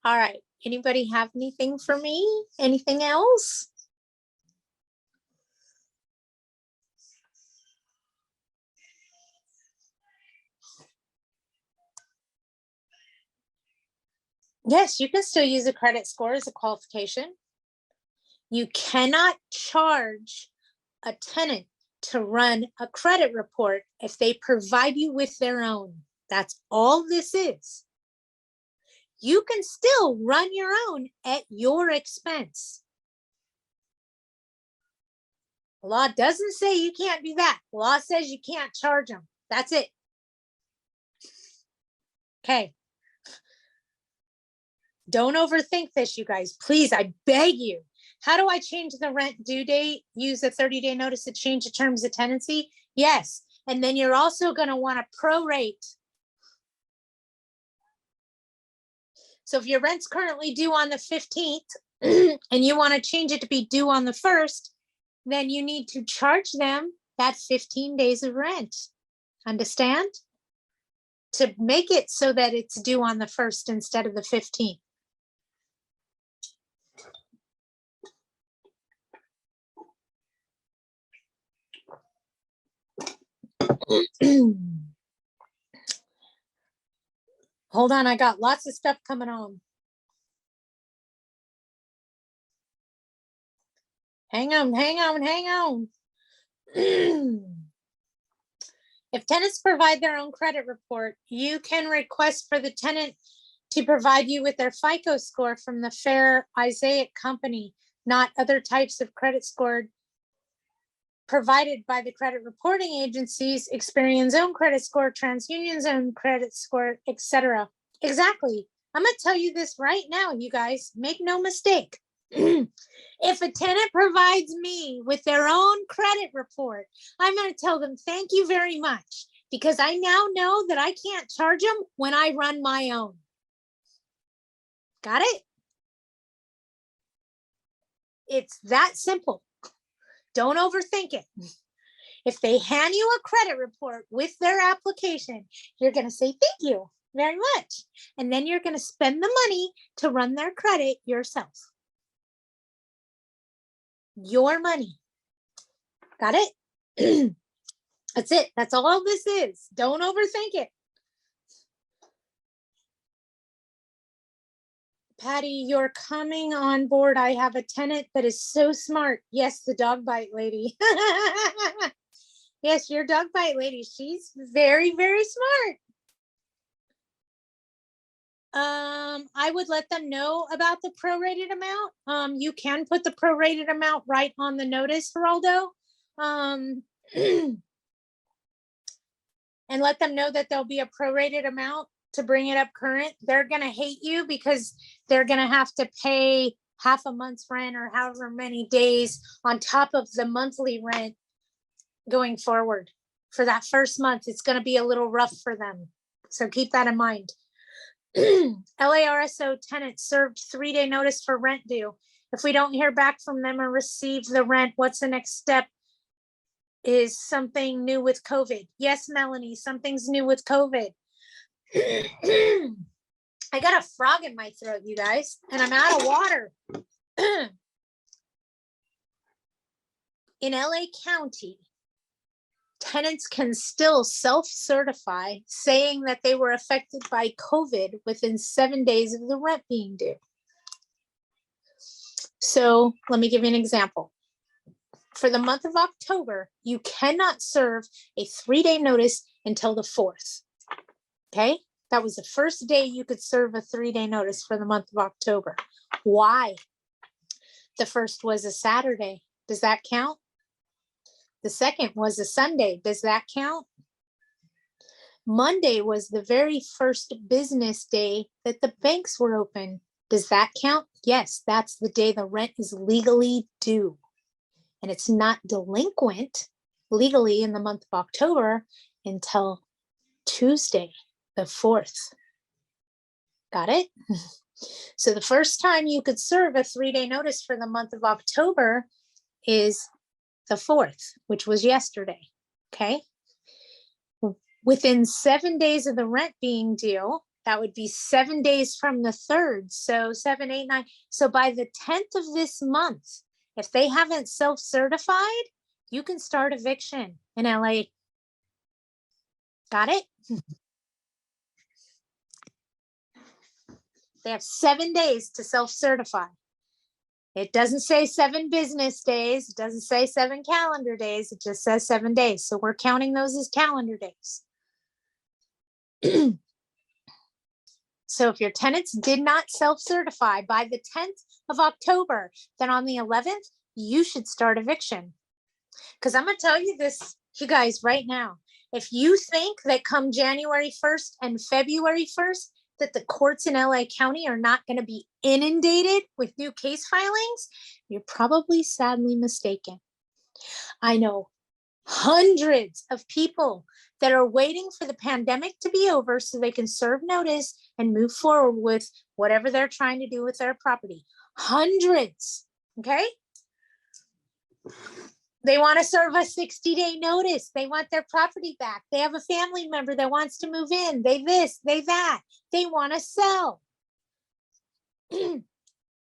All right. Anybody have anything for me? Anything else? Yes, you can still use a credit score as a qualification. You cannot charge a tenant to run a credit report if they provide you with their own. That's all this is. You can still run your own at your expense. The law doesn't say you can't do that. The law says you can't charge them. That's it. Okay. Don't overthink this, you guys. Please, I beg you. How do I change the rent due date? Use a 30-day notice to change the terms of tenancy? Yes, And then you're also going to want to prorate. So if your rent's currently due on the 15th and you want to change it to be due on the 1st, then you need to charge them that 15 days of rent. Understand? To make it so that it's due on the 1st instead of the 15th. Hold on, I got lots of stuff coming on. Hang on, hang on, hang on. If tenants provide their own credit report, you can request for the tenant to provide you with their FICO score from the Fair Isaiah Company, not other types of credit score provided by the credit reporting agencies, Experian's own credit score, TransUnion's own credit score, etc. Exactly. I'm going to tell you this right now, you guys. Make no mistake. If a tenant provides me with their own credit report, I'm going to tell them thank you very much, because I now know that I can't charge them when I run my own. Got it? It's that simple. Don't overthink it. If they hand you a credit report with their application, you're going to say thank you very much. And then you're going to spend the money to run their credit yourself. Your money. Got it? That's it. That's all this is. Don't overthink it. Patty, you're coming on board. I have a tenant that is so smart. Yes, the dog bite lady. Yes, your dog bite lady. She's very, very smart. I would let them know about the prorated amount. You can put the prorated amount right on the notice, Geraldo. And let them know that there'll be a prorated amount to bring it up current. They're going to hate you because they're going to have to pay half a month's rent or however many days on top of the monthly rent going forward. For that first month, it's going to be a little rough for them. So keep that in mind. LARSO tenant served 3-day notice for rent due. If we don't hear back from them or receive the rent, what's the next step? Is something new with COVID? Yes, Melanie, something's new with COVID. I got a frog in my throat, you guys, and I'm out of water. In LA County, tenants can still self-certify saying that they were affected by COVID within 7 days of the rent being due. So let me give you an example. For the month of October, you cannot serve a 3-day notice until the 4th. Okay, that was the first day you could serve a 3-day notice for the month of October. Why? The first was a Saturday. Does that count? The second was a Sunday. Does that count? Monday was the very first business day that the banks were open. Does that count? Yes, that's the day the rent is legally due. And it's not delinquent legally in the month of October until Tuesday, the 4th. Got it? So the first time you could serve a 3-day notice for the month of October is the 4th, which was yesterday. Okay. Within 7 days of the rent being due, that would be 7 days from the 3rd. So 7, 8, 9. So by the 10th of this month, if they haven't self-certified, you can start eviction in LA. Got it? They have 7 days to self-certify. It doesn't say 7 business days. It doesn't say 7 calendar days. It just says 7 days. So we're counting those as calendar days. So if your tenants did not self-certify by the 10th of October, then on the 11th, you should start eviction. Because I'm going to tell you this, you guys, right now. If you think that come January 1st and February 1st, that the courts in LA County are not going to be inundated with new case filings, you're probably sadly mistaken. I know Hundreds of people that are waiting for the pandemic to be over so they can serve notice and move forward with whatever they're trying to do with their property. Hundreds, okay? They want to serve a 60-day notice. They want their property back. They have a family member that wants to move in. They this, they that. They want to sell.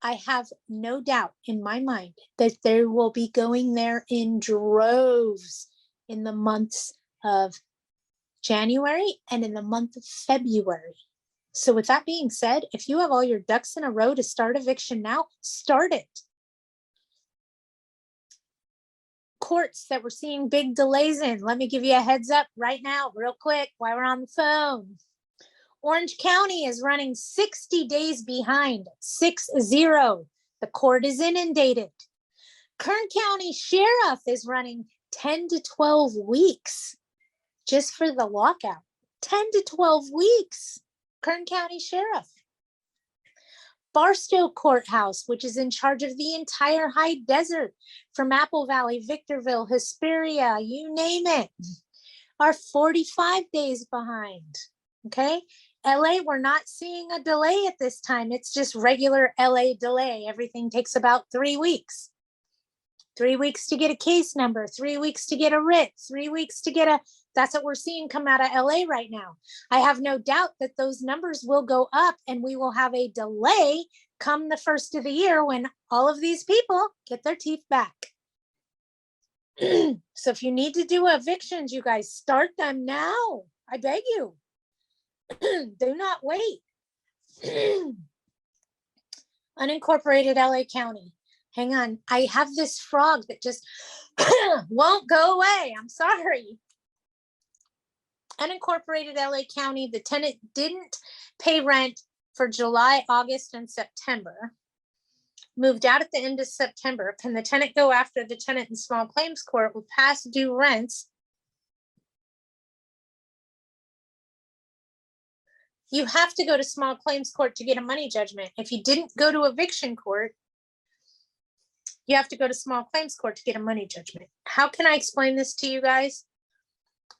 I have no doubt in my mind that they will be going there in droves in the months of January and in the month of February. So with that being said, if you have all your ducks in a row to start eviction now, start it. Courts that we're seeing big delays in, let me give you a heads up right now, real quick, while we're on the phone. Orange County is running 60 days behind, 60. The court is inundated. Kern County Sheriff is running 10 to 12 weeks just for the lockout. 10 to 12 weeks, Kern County Sheriff. Barstow Courthouse, which is in charge of the entire high desert from Apple Valley, Victorville, Hesperia, you name it, are 45 days behind, okay? LA, we're not seeing a delay at this time. It's just regular LA delay. Everything takes about 3 weeks. 3 weeks to get a case number, 3 weeks to get a writ, 3 weeks to get a, that's what we're seeing come out of LA right now. I have no doubt that those numbers will go up and we will have a delay come the first of the year when all of these people get their teeth back. So if you need to do evictions, you guys start them now. I beg you. Do not wait. Unincorporated LA County. Hang on. I have this frog that just won't go away. I'm sorry. Unincorporated LA County, the tenant didn't pay rent for July, August, and September. Moved out at the end of September. Can the tenant go after the tenant in small claims court with past due rents? You have to go to small claims court to get a money judgment. If you didn't go to eviction court, you have to go to small claims court to get a money judgment. How can I explain this to you guys?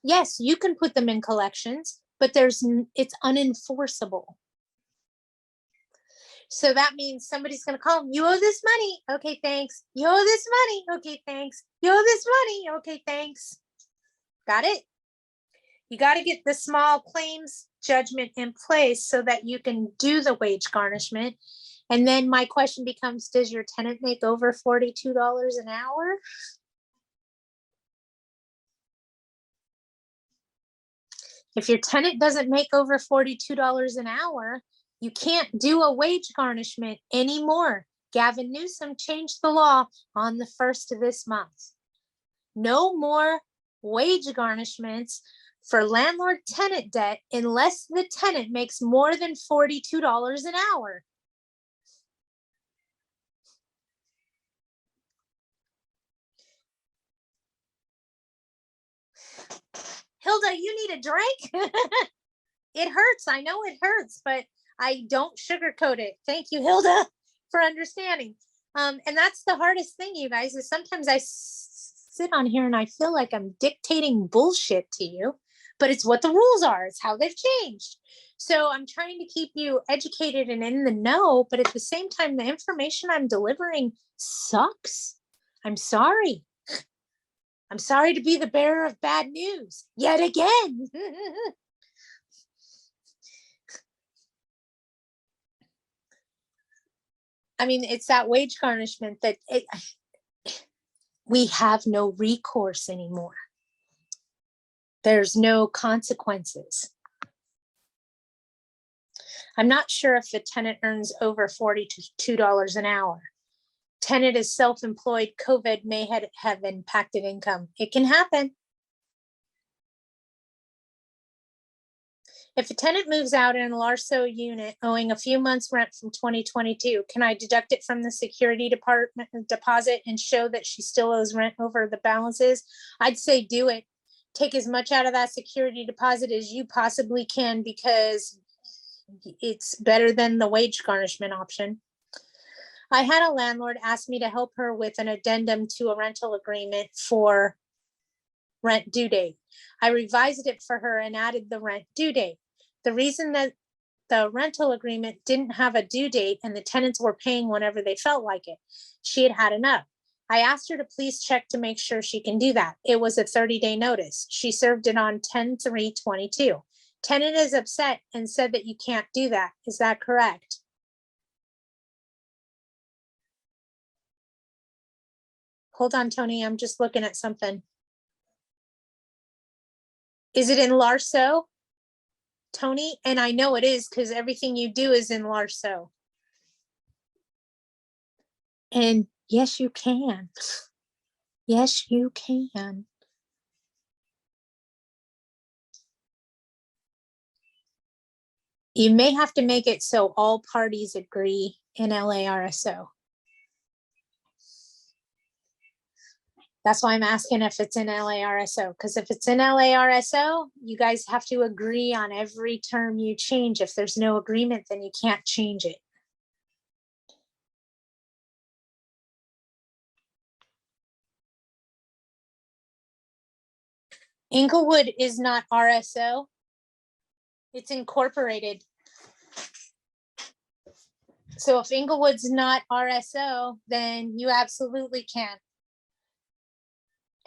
Yes, you can put them in collections, but it's unenforceable. So that means somebody's going to call them, you owe this money. Okay, thanks. You owe this money. Okay, thanks. You owe this money. Okay, thanks. Got it? You got to get the small claims judgment in place so that you can do the wage garnishment. And then my question becomes, does your tenant make over $42 an hour? If your tenant doesn't make over $42 an hour, you can't do a wage garnishment anymore. Gavin Newsom changed the law on the 1st of this month. No more wage garnishments for landlord-tenant debt unless the tenant makes more than $42 an hour. Hilda, you need a drink? It hurts. I know it hurts, but I don't sugarcoat it. Thank you, Hilda, for understanding. And that's the hardest thing, you guys, is sometimes I sit on here and I feel like I'm dictating bullshit to you, but it's what the rules are. It's how they've changed. So I'm trying to keep you educated and in the know, but at the same time, the information I'm delivering sucks. I'm sorry. I'm sorry to be the bearer of bad news yet again. I mean, it's that wage garnishment that we have no recourse anymore. There's no consequences. I'm not sure if the tenant earns over $42 an hour. Tenant is self-employed, COVID may have impacted income. It can happen. If a tenant moves out in a Larso unit owing a few months rent from 2022, can I deduct it from the security deposit and show that she still owes rent over the balances? I'd say do it. Take as much out of that security deposit as you possibly can because it's better than the wage garnishment option. I had a landlord ask me to help her with an addendum to a rental agreement for rent due date. I revised it for her and added the rent due date. The reason that the rental agreement didn't have a due date and the tenants were paying whenever they felt like it, she had had enough. I asked her to please check to make sure she can do that. It was a 30-day notice. She served it on 10/3/22. Tenant is upset and said that you can't do that. Is that correct? Hold on, Tony, I'm just looking at something. Is it in Larso, Tony? And I know it is because everything you do is in Larso. And yes, you can. Yes, you can. You may have to make it so all parties agree in LARSO. That's why I'm asking if it's in LARSO, because if it's in LARSO, you guys have to agree on every term you change. If there's no agreement, then you can't change it. Inglewood is not RSO. It's incorporated. So if Inglewood's not RSO, then you absolutely can.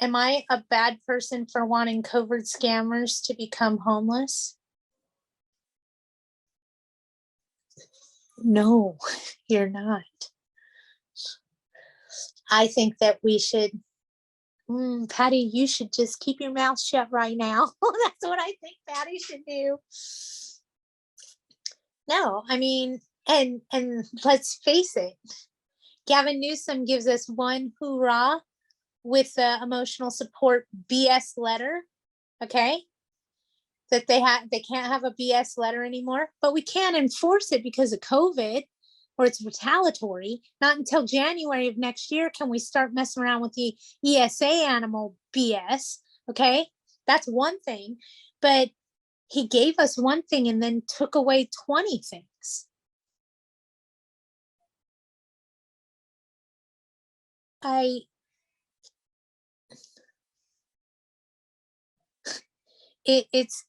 Am I a bad person for wanting covert scammers to become homeless? No, you're not. I think that we should, Patty, you should just keep your mouth shut right now. That's what I think Patty should do. No, I mean, and let's face it, Gavin Newsom gives us one hoorah with the emotional support BS letter, okay? That they can't have a BS letter anymore, but we can't enforce it because of COVID, or it's retaliatory. Not until January of next year can we start messing around with the ESA animal BS, okay? That's one thing, but he gave us one thing and then took away 20 things.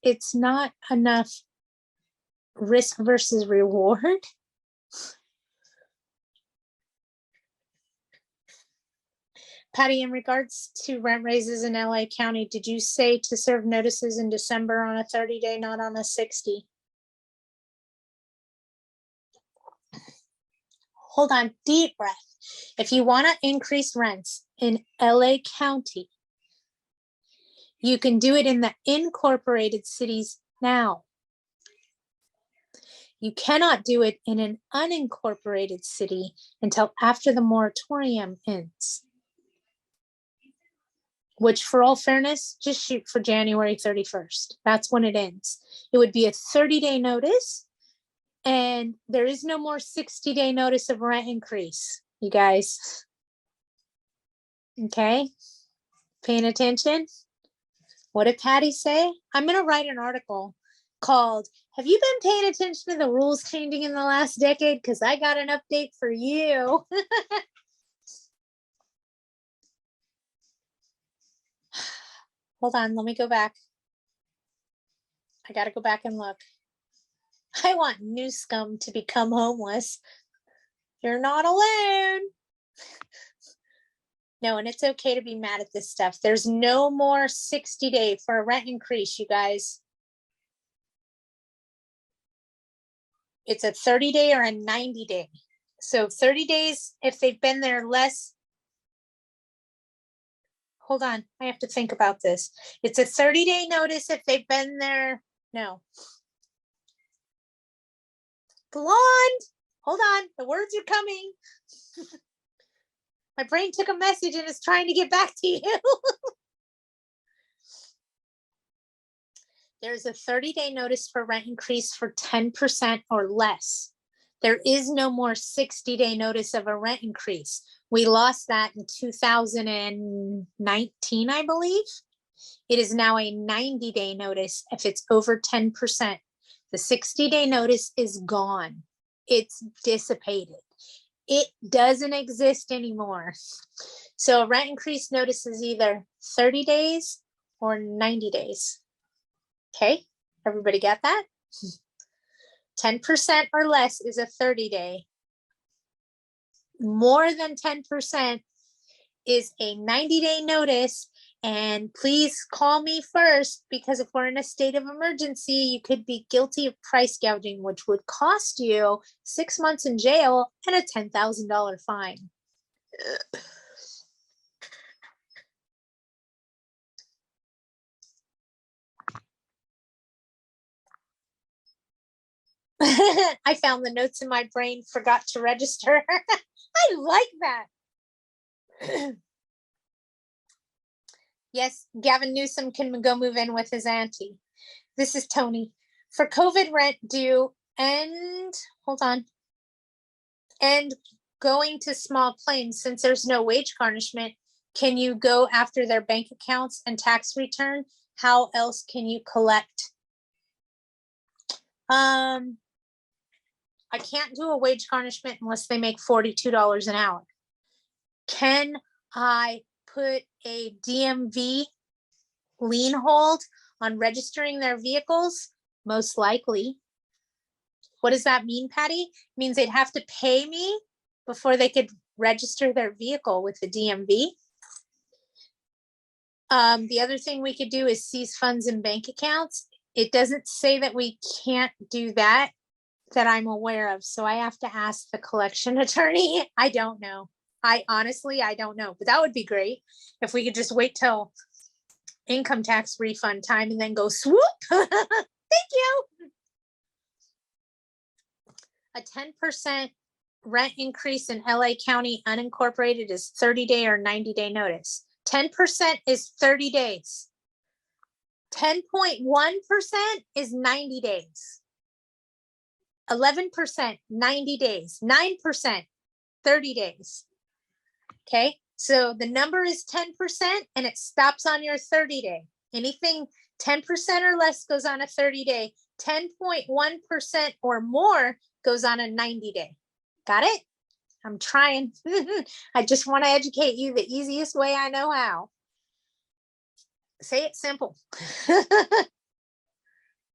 It's not enough risk versus reward. Patty, in regards to rent raises in LA County, did you say to serve notices in December on a 30-day, not on a 60? Hold on, deep breath. If you want to increase rents in LA County, you can do it in the incorporated cities now. You cannot do it in an unincorporated city until after the moratorium ends. Which, for all fairness, just shoot for January 31st. That's when it ends. It would be a 30-day notice, and there is no more 60-day notice of rent increase, you guys. Okay? Paying attention? What did Patty say? I'm going to write an article called, have you been paying attention to the rules changing in the last decade? Because I got an update for you. Hold on, let me go back. I got to go back and look. I want New Scum to become homeless. You're not alone. No, and it's okay to be mad at this stuff. There's no more 60-day for a rent increase, you guys. It's a 30-day or a 90-day. So 30 days if they've been there less. Hold on, I have to think about this. It's a 30-day notice if they've been there. No. Blonde, hold on, the words are coming. My brain took a message and is trying to get back to you. There's a 30-day notice for rent increase for 10% or less. There is no more 60-day notice of a rent increase. We lost that in 2019, I believe. It is now a 90-day notice if it's over 10%. The 60-day notice is gone. It's dissipated. It doesn't exist anymore. So a rent increase notice is either 30 days or 90 days. Okay, everybody get that? 10% or less is a 30-day. More than 10% is a 90-day notice. And please call me first, because if we're in a state of emergency, you could be guilty of price gouging, which would cost you 6 months in jail and a $10,000 fine. I found the notes in my brain, forgot to register. I like that. Yes, Gavin Newsom can go move in with his auntie. This is Tony. For COVID rent due and, hold on, and going to small claims, since there's no wage garnishment, can you go after their bank accounts and tax return? How else can you collect? I can't do a wage garnishment unless they make $42 an hour. Can I put a DMV lien hold on registering their vehicles? Most likely. What does that mean, Patty? It means they'd have to pay me before they could register their vehicle with the DMV. The other thing we could do is seize funds in bank accounts. It doesn't say that we can't do that I'm aware of. So I have to ask the collection attorney. I don't know. I don't know, but that would be great if we could just wait till income tax refund time and then go swoop. Thank you. A 10% rent increase in LA County unincorporated is 30-day or 90-day notice. 10% is 30 days. 10.1% is 90 days. 11%, 90 days. 9%, 30 days. Okay, so the number is 10% and it stops on your 30-day. Anything 10% or less goes on a 30-day. 10.1% or more goes on a 90-day. Got it? I'm trying. I just want to educate you the easiest way I know how. Say it simple.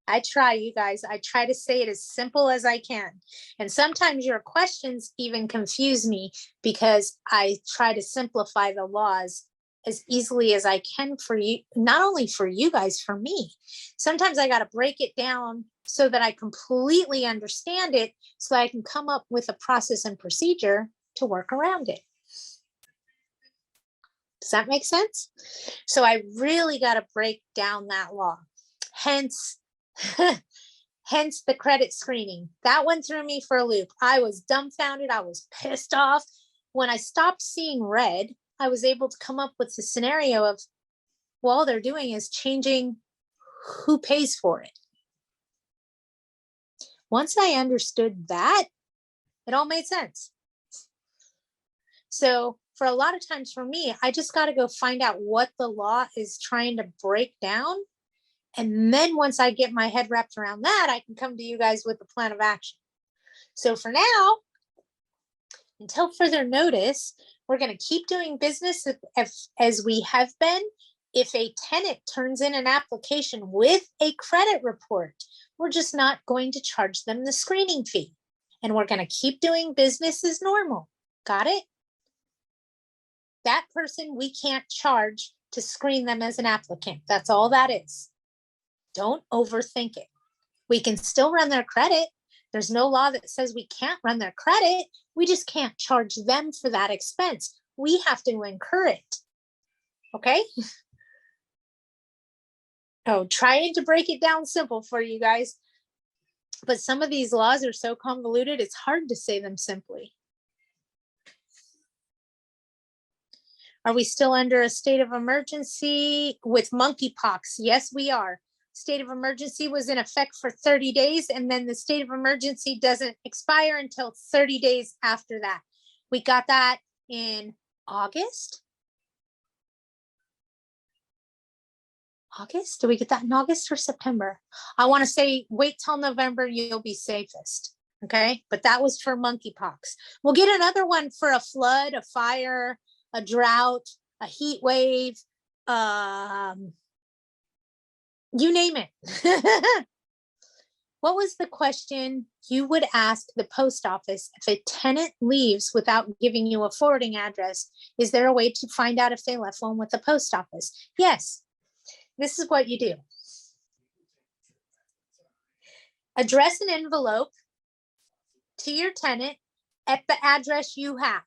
I try, you guys. I try to say it as simple as I can. And sometimes your questions even confuse me because I try to simplify the laws as easily as I can for you, not only for you guys, for me. Sometimes I got to break it down so that I completely understand it, so I can come up with a process and procedure to work around it. Does that make sense? So I really got to break down that law. Hence the credit screening. That one threw me for a loop. I was dumbfounded. I was pissed off. When I stopped seeing red, I was able to come up with the scenario of, well, all they're doing is changing who pays for it. Once I understood that, it all made sense. So for a lot of times for me, I just got to go find out what the law is trying to break down. And then once I get my head wrapped around that, I can come to you guys with a plan of action. So for now, until further notice, we're going to keep doing business as we have been. If a tenant turns in an application with a credit report, we're just not going to charge them the screening fee. And we're going to keep doing business as normal. Got it? That person we can't charge to screen them as an applicant. That's all that is. Don't overthink it. We can still run their credit. There's no law that says we can't run their credit. We just can't charge them for that expense. We have to incur it. Okay? Oh, trying to break it down simple for you guys. But some of these laws are so convoluted, it's hard to say them simply. Are we still under a state of emergency with monkeypox? Yes, we are. State of emergency was in effect for 30 days, and then the state of emergency doesn't expire until 30 days after that. We got that in August. August? Did we get that in August or September? I want to say wait till November, you'll be safest. Okay, but that was for monkeypox. We'll get another one for a flood, a fire, a drought, a heat wave, You name it. What was the question you would ask the post office if a tenant leaves without giving you a forwarding address? Is there a way to find out if they left one with the post office? Yes. This is what you do. Address an envelope to your tenant at the address you have.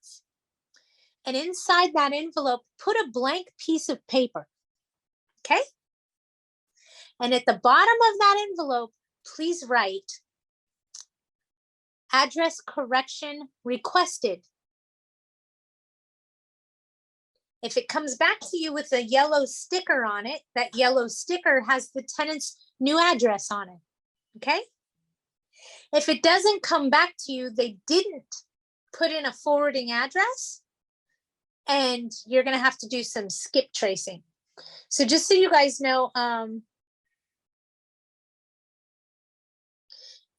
And inside that envelope, put a blank piece of paper. Okay? And at the bottom of that envelope, please write address correction requested. If it comes back to you with a yellow sticker on it, that yellow sticker has the tenant's new address on it. Okay? If it doesn't come back to you, they didn't put in a forwarding address, and you're going to have to do some skip tracing. So just so you guys know,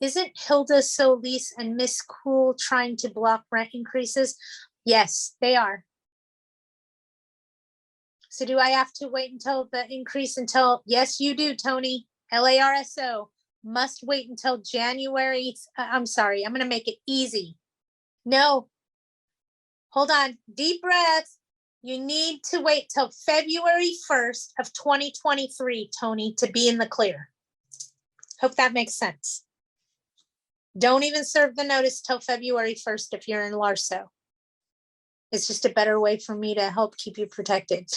isn't Hilda Solis and Miss Cool trying to block rent increases? Yes, they are. So do I have to wait until the increase until, yes, you do, Tony, LARSO, must wait until January. I'm sorry, I'm going to make it easy. No, hold on, deep breath. You need to wait till February 1st of 2023, Tony, to be in the clear. Hope that makes sense. Don't even serve the notice till February 1st if you're in LARSO. It's just a better way for me to help keep you protected.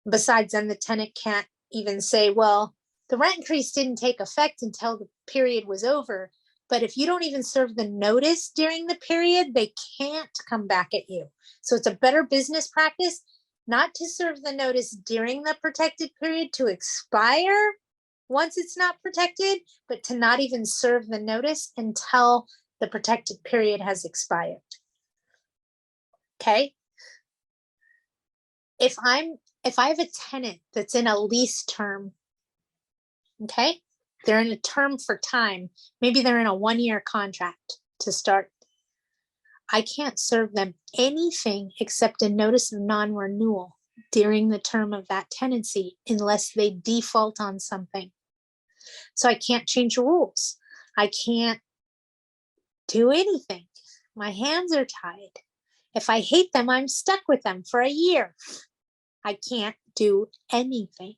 Besides, then the tenant can't even say, well, the rent increase didn't take effect until the period was over. But if you don't even serve the notice during the period, they can't come back at you. So it's a better business practice not to serve the notice during the protected period to expire once it's not protected, but to not even serve the notice until the protected period has expired. Okay. If I have a tenant that's in a lease term, okay, they're in a term for time, maybe they're in a 1-year contract to start. I can't serve them anything except a notice of non-renewal during the term of that tenancy unless they default on something. So I can't change rules. I can't do anything. My hands are tied. If I hate them, I'm stuck with them for a year. I can't do anything.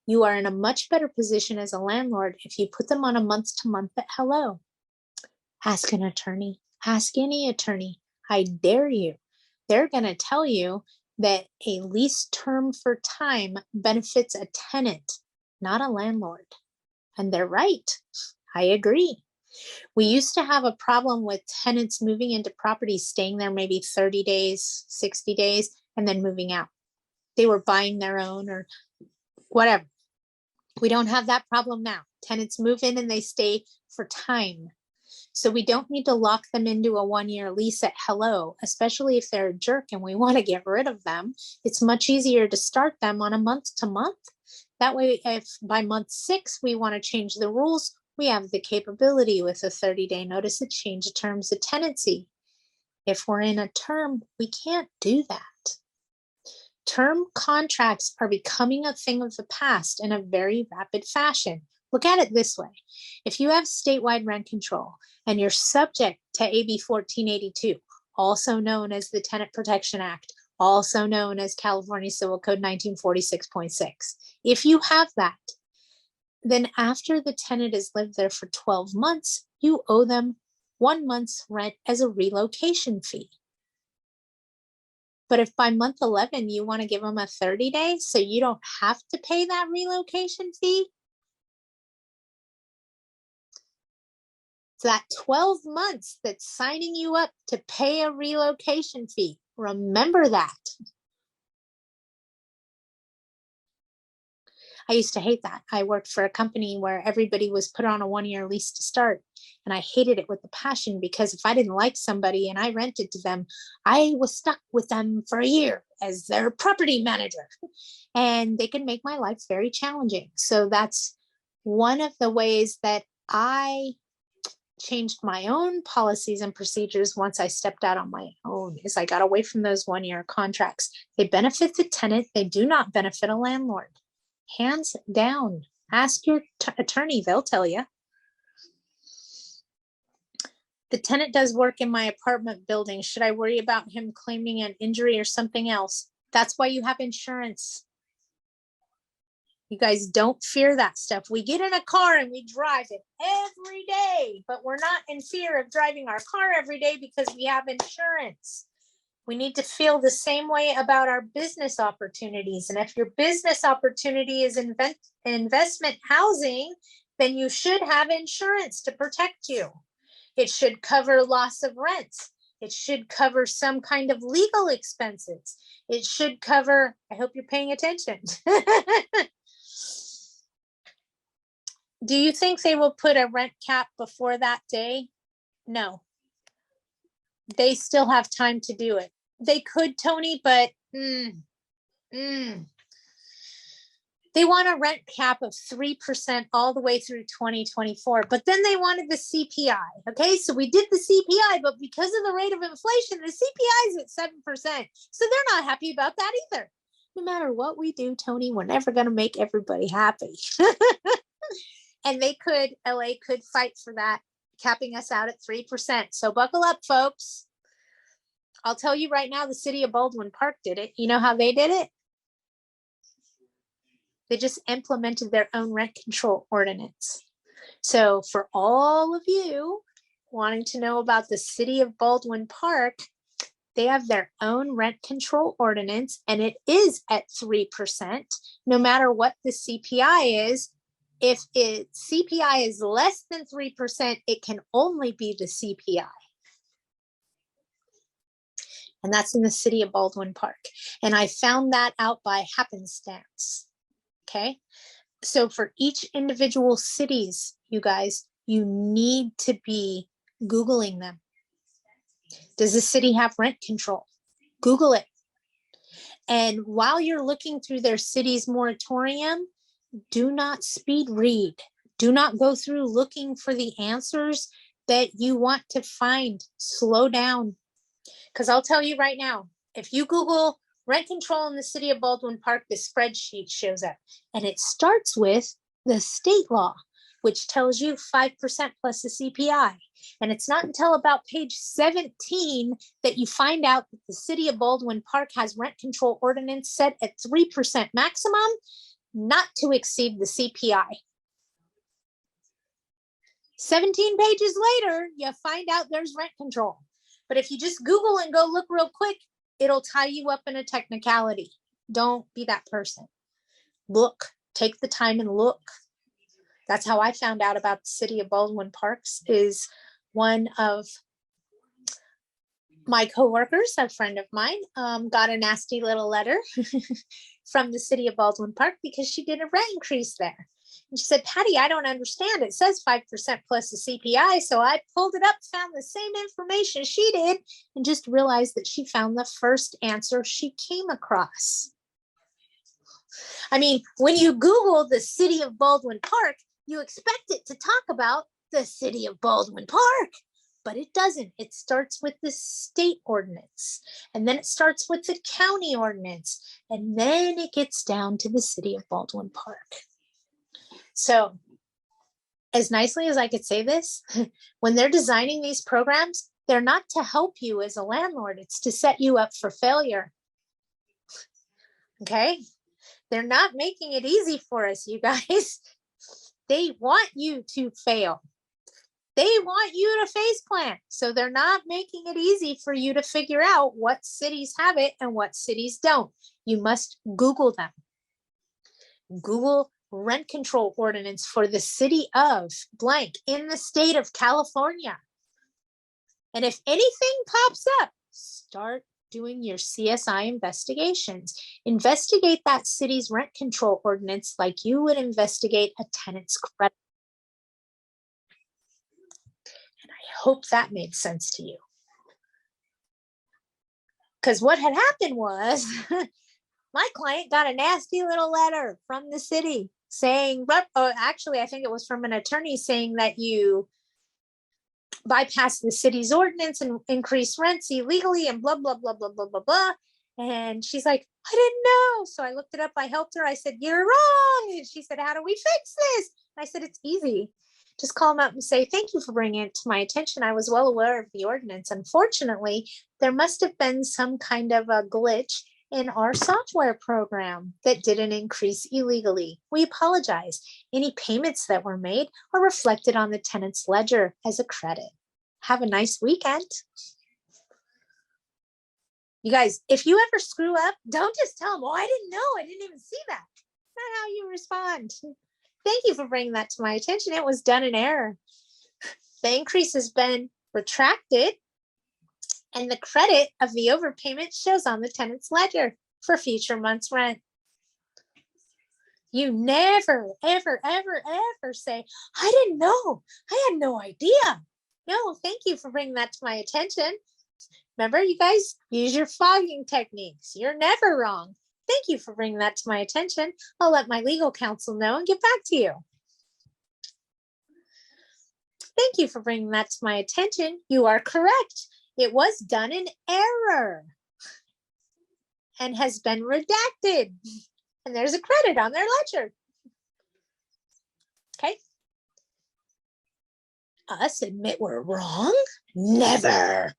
You are in a much better position as a landlord if you put them on a month-to-month at hello. Ask an attorney. Ask any attorney. I dare you. They're going to tell you that a lease term for time benefits a tenant, not a landlord. And they're right. I agree. We used to have a problem with tenants moving into properties, staying there maybe 30 days, 60 days, and then moving out. They were buying their own or whatever. We don't have that problem now. Tenants move in and they stay for time. So we don't need to lock them into a 1-year lease at hello, especially if they're a jerk and we want to get rid of them. It's much easier to start them on a month-to-month. That way, if by month 6 we want to change the rules, we have the capability with a 30-day notice to change the terms of tenancy. If we're in a term, we can't do that. Term contracts are becoming a thing of the past in a very rapid fashion. Look at it this way. If you have statewide rent control and you're subject to AB 1482, also known as the Tenant Protection Act, also known as California Civil Code 1946.6, if you have that, then after the tenant has lived there for 12 months, you owe them 1 month's rent as a relocation fee. But if by month 11, you want to give them a 30-day, so you don't have to pay that relocation fee, so that 12 months that's signing you up to pay a relocation fee, remember that. I used to hate that. I worked for a company where everybody was put on a 1-year lease to start. And I hated it with a passion because if I didn't like somebody and I rented to them, I was stuck with them for a year as their property manager. And they could make my life very challenging. So that's one of the ways that I changed my own policies and procedures once I stepped out on my own, is I got away from those 1-year contracts. They benefit the tenant. They do not benefit a landlord. Hands down. Ask your attorney, they'll tell you. The tenant does work in my apartment building. Should I worry about him claiming an injury or something else? That's why you have insurance. You guys don't fear that stuff. We get in a car and we drive it every day, but we're not in fear of driving our car every day because we have insurance. We need to feel the same way about our business opportunities. And if your business opportunity is investment housing, then you should have insurance to protect you. It should cover loss of rent. It should cover some kind of legal expenses. It should cover, I hope you're paying attention. Do you think they will put a rent cap before that day? No. They still have time to do it. They could, Tony, but they want a rent cap of 3% all the way through 2024, but then they wanted the CPI. Okay, so we did the CPI, but because of the rate of inflation, the CPI is at 7%. So they're not happy about that either. No matter what we do, Tony, we're never going to make everybody happy. And LA could fight for that, capping us out at 3%. So buckle up, folks. I'll tell you right now, the city of Baldwin Park did it. You know how they did it? They just implemented their own rent control ordinance. So for all of you wanting to know about the city of Baldwin Park, they have their own rent control ordinance, and it is at 3%, no matter what the CPI is. If CPI is less than 3%, it can only be the CPI. And that's in the city of Baldwin Park. And I found that out by happenstance. Okay. So for each individual cities, you guys, you need to be Googling them. Does the city have rent control? Google it. And while you're looking through their city's moratorium, do not speed read. Do not go through looking for the answers that you want to find. Slow down. Because I'll tell you right now, if you Google rent control in the city of Baldwin Park, the spreadsheet shows up. And it starts with the state law, which tells you 5% plus the CPI. And it's not until about page 17 that you find out that the city of Baldwin Park has rent control ordinance set at 3% maximum, not to exceed the CPI. 17 pages later, you find out there's rent control. But if you just Google and go look real quick, it'll tie you up in a technicality. Don't be that person. Look, take the time and look. That's how I found out about the city of Baldwin Parks. Is one of my coworkers, a friend of mine, got a nasty little letter from the city of Baldwin Park because she did a rent increase there. And she said, Patty, I don't understand. It says 5% plus the CPI. So I pulled it up, found the same information she did, and just realized that she found the first answer she came across. I mean, when you Google the city of Baldwin Park, you expect it to talk about the city of Baldwin Park, but it doesn't. It starts with the state ordinance, and then it starts with the county ordinance, and then it gets down to the city of Baldwin Park. So as nicely as I could say this, when they're designing these programs, they're not to help you as a landlord. It's to set you up for failure. Okay? They're not making it easy for us, you guys. They want you to fail. They want you to face plant. So they're not making it easy for you to figure out what cities have it and what cities don't. You must Google them. Google rent control ordinance for the city of blank in the state of California. And if anything pops up, start doing your CSI investigations. Investigate that city's rent control ordinance like you would investigate a tenant's credit. And I hope that made sense to you. Because what had happened was my client got a nasty little letter from the city saying, actually, I think it was from an attorney saying that you bypass the city's ordinance and increase rents illegally and blah, blah, blah, blah, blah, blah, blah. And she's like, I didn't know. So I looked it up. I helped her. I said, you're wrong. And she said, how do we fix this? And I said, it's easy. Just call them up and say, thank you for bringing it to my attention. I was well aware of the ordinance. Unfortunately, there must have been some kind of a glitch in our software program that didn't increase illegally. We apologize. Any payments that were made are reflected on the tenant's ledger as a credit. Have a nice weekend. You guys, if you ever screw up, don't just tell them, oh, I didn't know. I didn't even see that. Not how you respond. Thank you for bringing that to my attention. It was done in error. The increase has been retracted and the credit of the overpayment shows on the tenant's ledger for future month's rent. You never, ever, ever, ever say, I didn't know. I had no idea. No, thank you for bringing that to my attention. Remember, you guys, use your fogging techniques. You're never wrong. Thank you for bringing that to my attention. I'll let my legal counsel know and get back to you. Thank you for bringing that to my attention. You are correct. It was done in error and has been redacted. And there's a credit on their ledger. Okay. Us admit we're wrong? Never.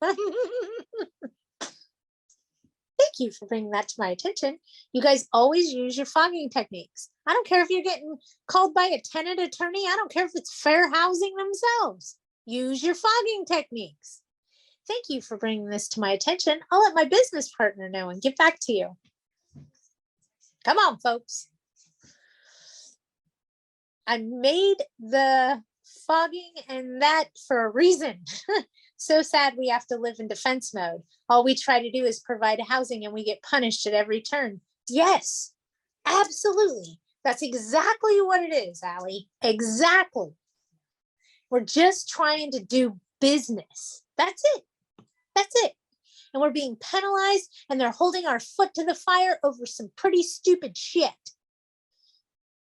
Thank you for bringing that to my attention. You guys always use your fogging techniques. I don't care if you're getting called by a tenant attorney. I don't care if it's fair housing themselves. Use your fogging techniques. Thank you for bringing this to my attention. I'll let my business partner know and get back to you. Come on, folks. I made the fogging and that for a reason. So sad we have to live in defense mode. All we try to do is provide housing and we get punished at every turn. Yes, absolutely. That's exactly what it is, Allie. Exactly. We're just trying to do business. That's it. That's it. And we're being penalized and they're holding our foot to the fire over some pretty stupid shit.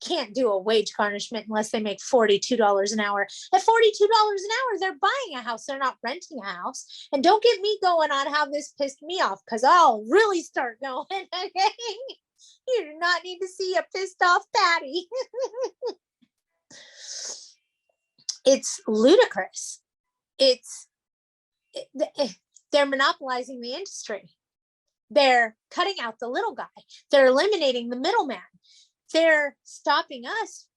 Can't do a wage garnishment unless they make $42 an hour. At $42 an hour, they're buying a house. They're not renting a house. And don't get me going on how this pissed me off because I'll really start going. Okay? You do not need to see a pissed off Patty. It's ludicrous. They're monopolizing the industry. They're cutting out the little guy. They're eliminating the middleman. They're stopping us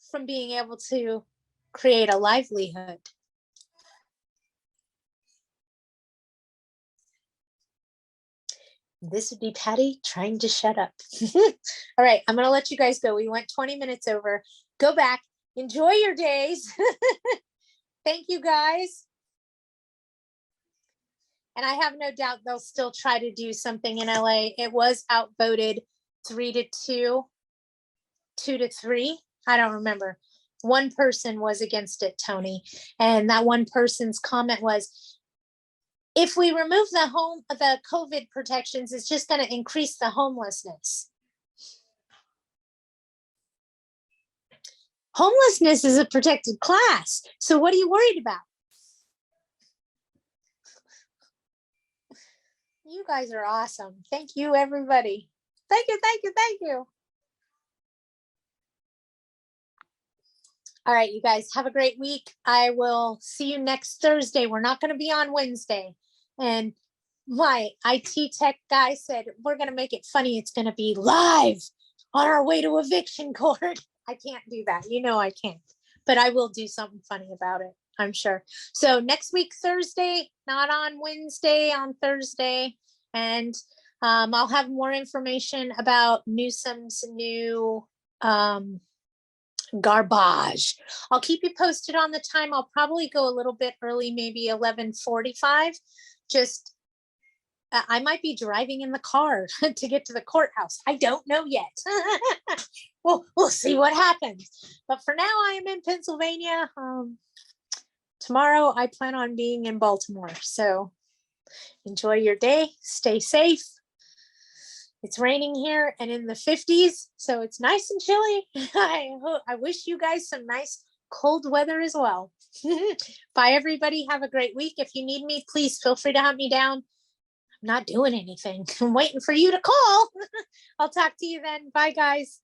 from being able to create a livelihood. This would be Patty trying to shut up. All right, I'm going to let you guys go. We went 20 minutes over. Go back. Enjoy your days. Thank you, guys. And I have no doubt they'll still try to do something in LA. It was outvoted 3-2. 2-3. I don't remember. One person was against it, Tony. And that one person's comment was, if we remove the COVID protections, it's just going to increase the homelessness. Homelessness is a protected class. So what are you worried about? You guys are awesome. Thank you, everybody. Thank you, thank you, thank you. All right, you guys have a great week. I will see you next Thursday. We're not going to be on Wednesday. And my IT tech guy said, we're going to make it funny. It's going to be live on our way to eviction court. I can't do that. You know I can't. But I will do something funny about it, I'm sure. So next week, Thursday, not on Wednesday, on Thursday. And I'll have more information about Newsom's new garbage. I'll keep you posted on the time. I'll probably go a little bit early, maybe 11:45. Just I might be driving in the car to get to the courthouse. I don't know yet. We'll see what happens. But for now, I am in Pennsylvania. Tomorrow, I plan on being in Baltimore. So enjoy your day. Stay safe. It's raining here and in the 50s, so it's nice and chilly. I wish you guys some nice cold weather as well. Bye, everybody. Have a great week. If you need me, please feel free to hunt me down. not doing anything. I'm waiting for you to call. I'll talk to you then. Bye, guys.